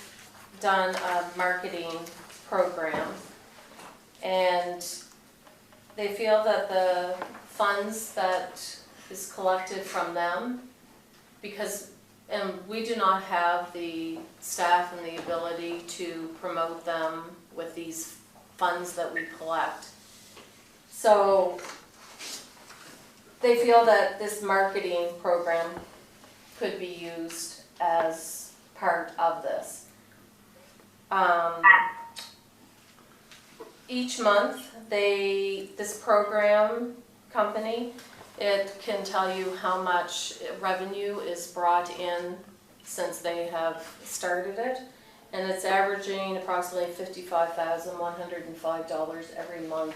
done a marketing program, and they feel that the funds that is collected from them, because we do not have the staff and the ability to promote them with these funds that we collect. So they feel that this marketing program could be used as part of this. Each month, this program company, it can tell you how much revenue is brought in since they have started it, and it's averaging approximately $55,105 every month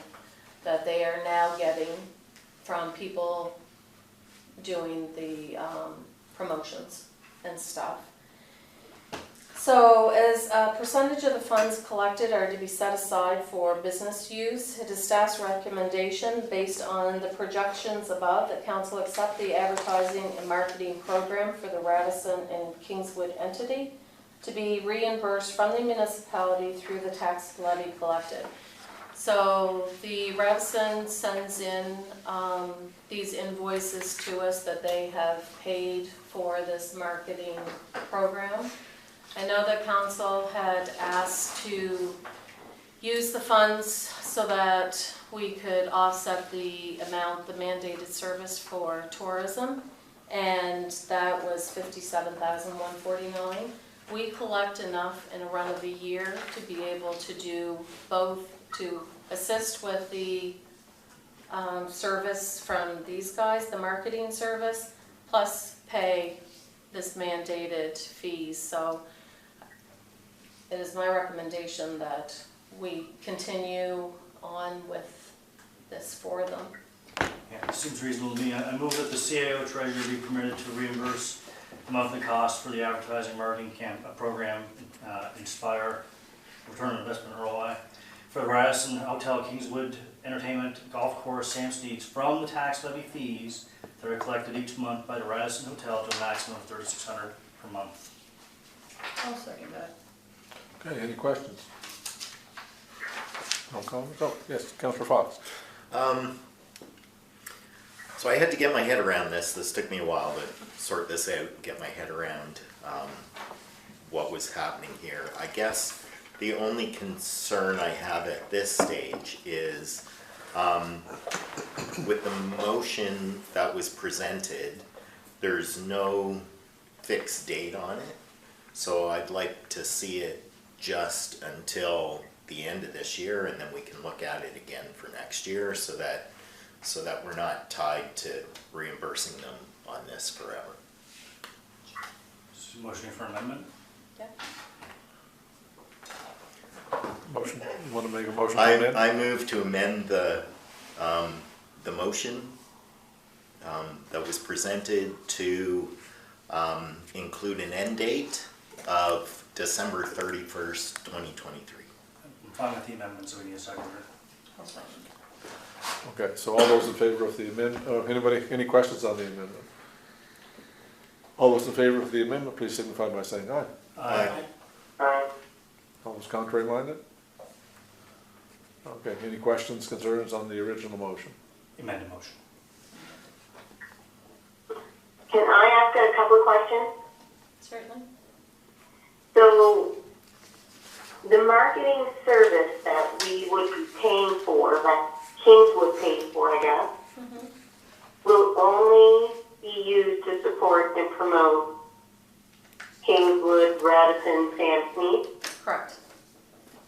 that they are now getting from people doing the promotions and stuff. So as a percentage of the funds collected are to be set aside for business use, it is staff's recommendation, based on the projections above, that council accept the advertising and marketing program for the Radisson and Kingswood entity to be reimbursed from the municipality through the tax levy collected. So the Radisson sends in these invoices to us that they have paid for this marketing program. I know that council had asked to use the funds so that we could offset the amount, the mandated service for tourism, and that was $57,149. We collect enough in a run of the year to be able to do both, to assist with the service from these guys, the marketing service, plus pay this mandated fees. So it is my recommendation that we continue on with this for them. Yeah, it seems reasonable to me. I move that the CAO treasurer be permitted to reimburse the monthly cost for the advertising marketing program, Inspire, Return on Investment ROI, for the Radisson Hotel, Kingswood Entertainment, Golf Course, Sam Sneed's, from the tax levy fees that are collected each month by the Radisson Hotel to a maximum of $3,600 per month. I'll second that. Okay, any questions? No comments? Oh, yes, Councillor Fox. As So I had to get my head around this. This took me a while to sort this out, get my head around what was happening here. I guess the only concern I have at this stage is with the motion that was presented, there's no fixed date on it. So I'd like to see it just until the end of this year, and then we can look at it again for next year so that we're not tied to reimbursing them on this forever. Motion for amendment? Motion, you want to make a motion to amend? I move to amend the motion that was presented to include an end date of December 31st, 2023. I'm fine with the amendment, so we need a seconder. Okay, so all those in favor of the amendment, anybody, any questions on the amendment? All those in favor of the amendment, please signify by saying aye. Aye. All those contrary minded? Okay, any questions, concerns on the original motion? Amended motion. Can I ask a couple of questions? Certainly. So, the marketing service that we would be paying for, that Kingswood pays for, I guess, will only be used to support and promote Kingswood, Radisson, Sam Snead, Correct.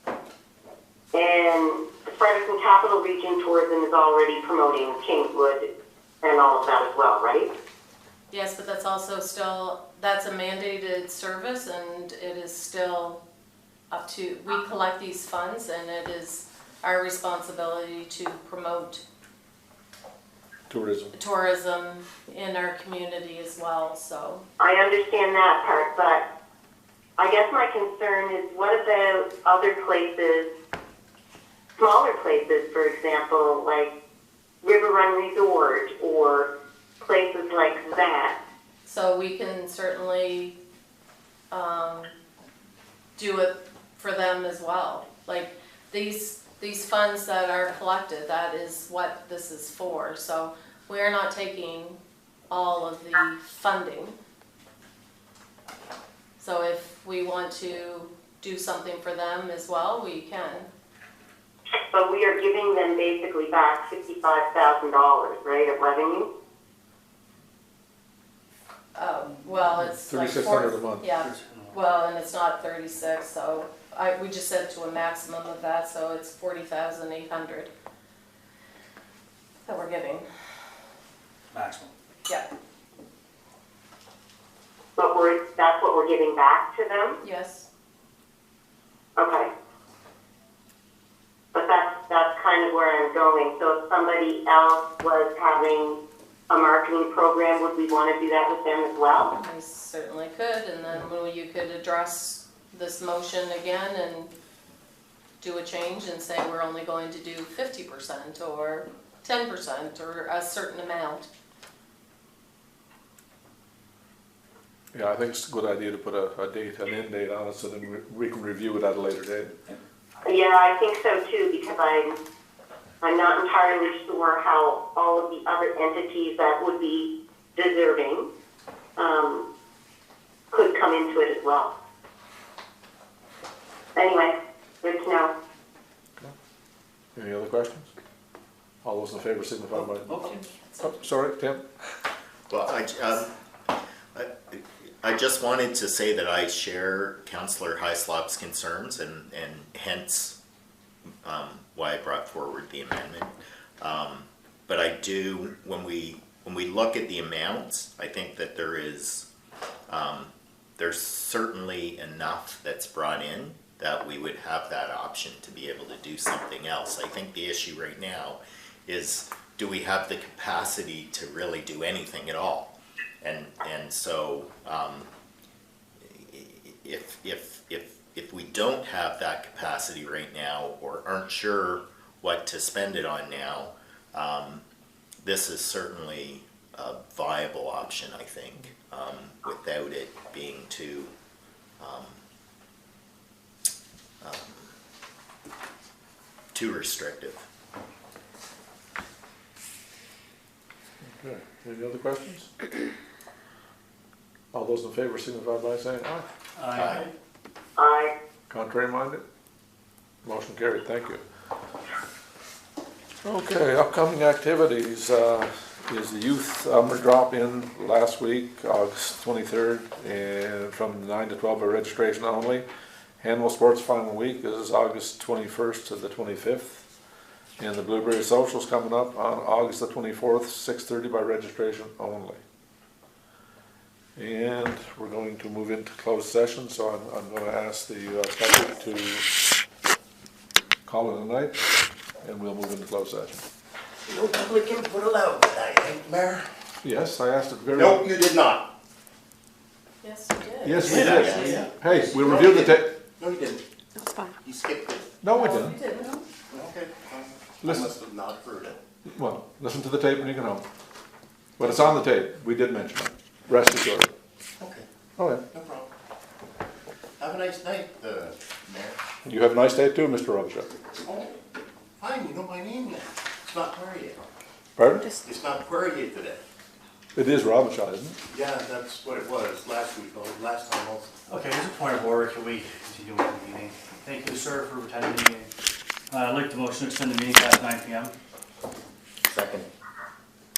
and the Fredericton Capital Region Tourism is already promoting Kingswood and all of that as well, right? Yes, but that's also still, that's a mandated service, and it is still up to, we collect these funds, and it is our responsibility to promote tourism in our community as well, so. I understand that part, but I guess my concern is what about other places, smaller places, for example, like River Run Resort or places like that? So we can certainly do it for them as well. Like these funds that are collected, that is what this is for. So we're not taking all of the funding. So if we want to do something for them as well, we can. But we are giving them basically back $55,000, right, of revenue? Well, it's like $3,600 a month. Yeah, well, and it's not 36, so we just set to a maximum of that, so it's 40,800 that we're giving. Maximum. Yeah. But that's what we're giving back to them? Yes. Okay. But that's kind of where I'm going. So if somebody else was having a marketing program, would we want to do that with them as well? We certainly could, and then you could address this motion again and do a change and say we're only going to do 50% or 10% or a certain amount. Yeah, I think it's a good idea to put a date, an end date on it, so then we can review it at a later date. Yeah, I think so too, because I'm not entirely sure how all of the other entities that would be deserving could come into it as well. Anyway, good to know. Any other questions? All those in favor signify by... Oh, sorry, Tim? Well, I just wanted to say that I share Councillor Hyslop's concerns and hence why I brought forward the amendment. But I do, when we look at the amounts, I think that there's certainly enough that's brought in that we would have that option to be able to do something else. I think the issue right now is, do we have the capacity to really do anything at all? And so if we don't have that capacity right now or aren't sure what to spend it on now, this is certainly a viable option, I think, without it being too Okay, any other questions? All those in favor signify by saying aye. Aye. Aye. Contrary minded? Motion carried, thank you. Okay, upcoming activities, is the youth summer drop-in last week, August 23rd, and from 9 to 12 by registration only. Handle Sports Final Week is August 21st to the 25th. And the Blueberry Social's coming up on August the 24th, 6:30 by registration only. And we're going to move into closed session, so I'm going to ask the public to call it a night, and we'll move into closed session. No public input allowed tonight, Mayor? Yes, I asked it very. Nope, you did not. Yes, you did. Yes, we Yeah, did. yeah. Hey, we reviewed the tape. No, you didn't. That's fine. You skipped it. No, we No, didn't. you didn't. Okay. I Listen. must have not heard it. Well, listen to the tape when you get home. But it's on the tape. We did mention it. Rest assured. Okay, Okay. no problem. Have a nice night, Mayor. You have a nice day too, Mr. Robichaud. Oh, fine, you know my name now. It's not Poirier. Pardon? It's not Poirier today. It is Robichaud, isn't it? Yeah, that's what it was last week, last time also. Okay, as a point of order, can we continue with the meeting? Thank you, sir, for attending the meeting. I'd like to motion to extend the meeting past 9 p.m. Second.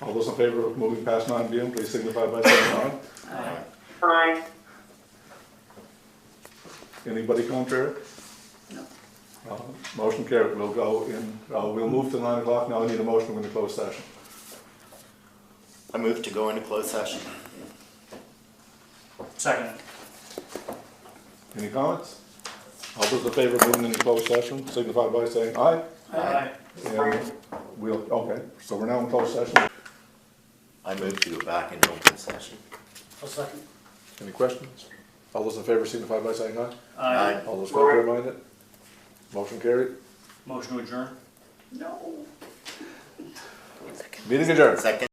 All those in favor of moving past 9 p.m., please signify by saying aye. Aye. Aye. Anybody contrary? No. Motion carried. We'll go in, we'll move to 9 o'clock. Now I need a motion to go into closed session. I move to go into closed session. Second. Any comments? All those in favor of moving into closed session, signify by saying aye. Aye. And we'll, okay, so we're now in closed session. I move to go back into open session. I'll second. Any questions? All those in favor signify by saying aye. Aye. All those contrary minded? Motion carried. Motion to adjourn? No. Meeting adjourned. Second.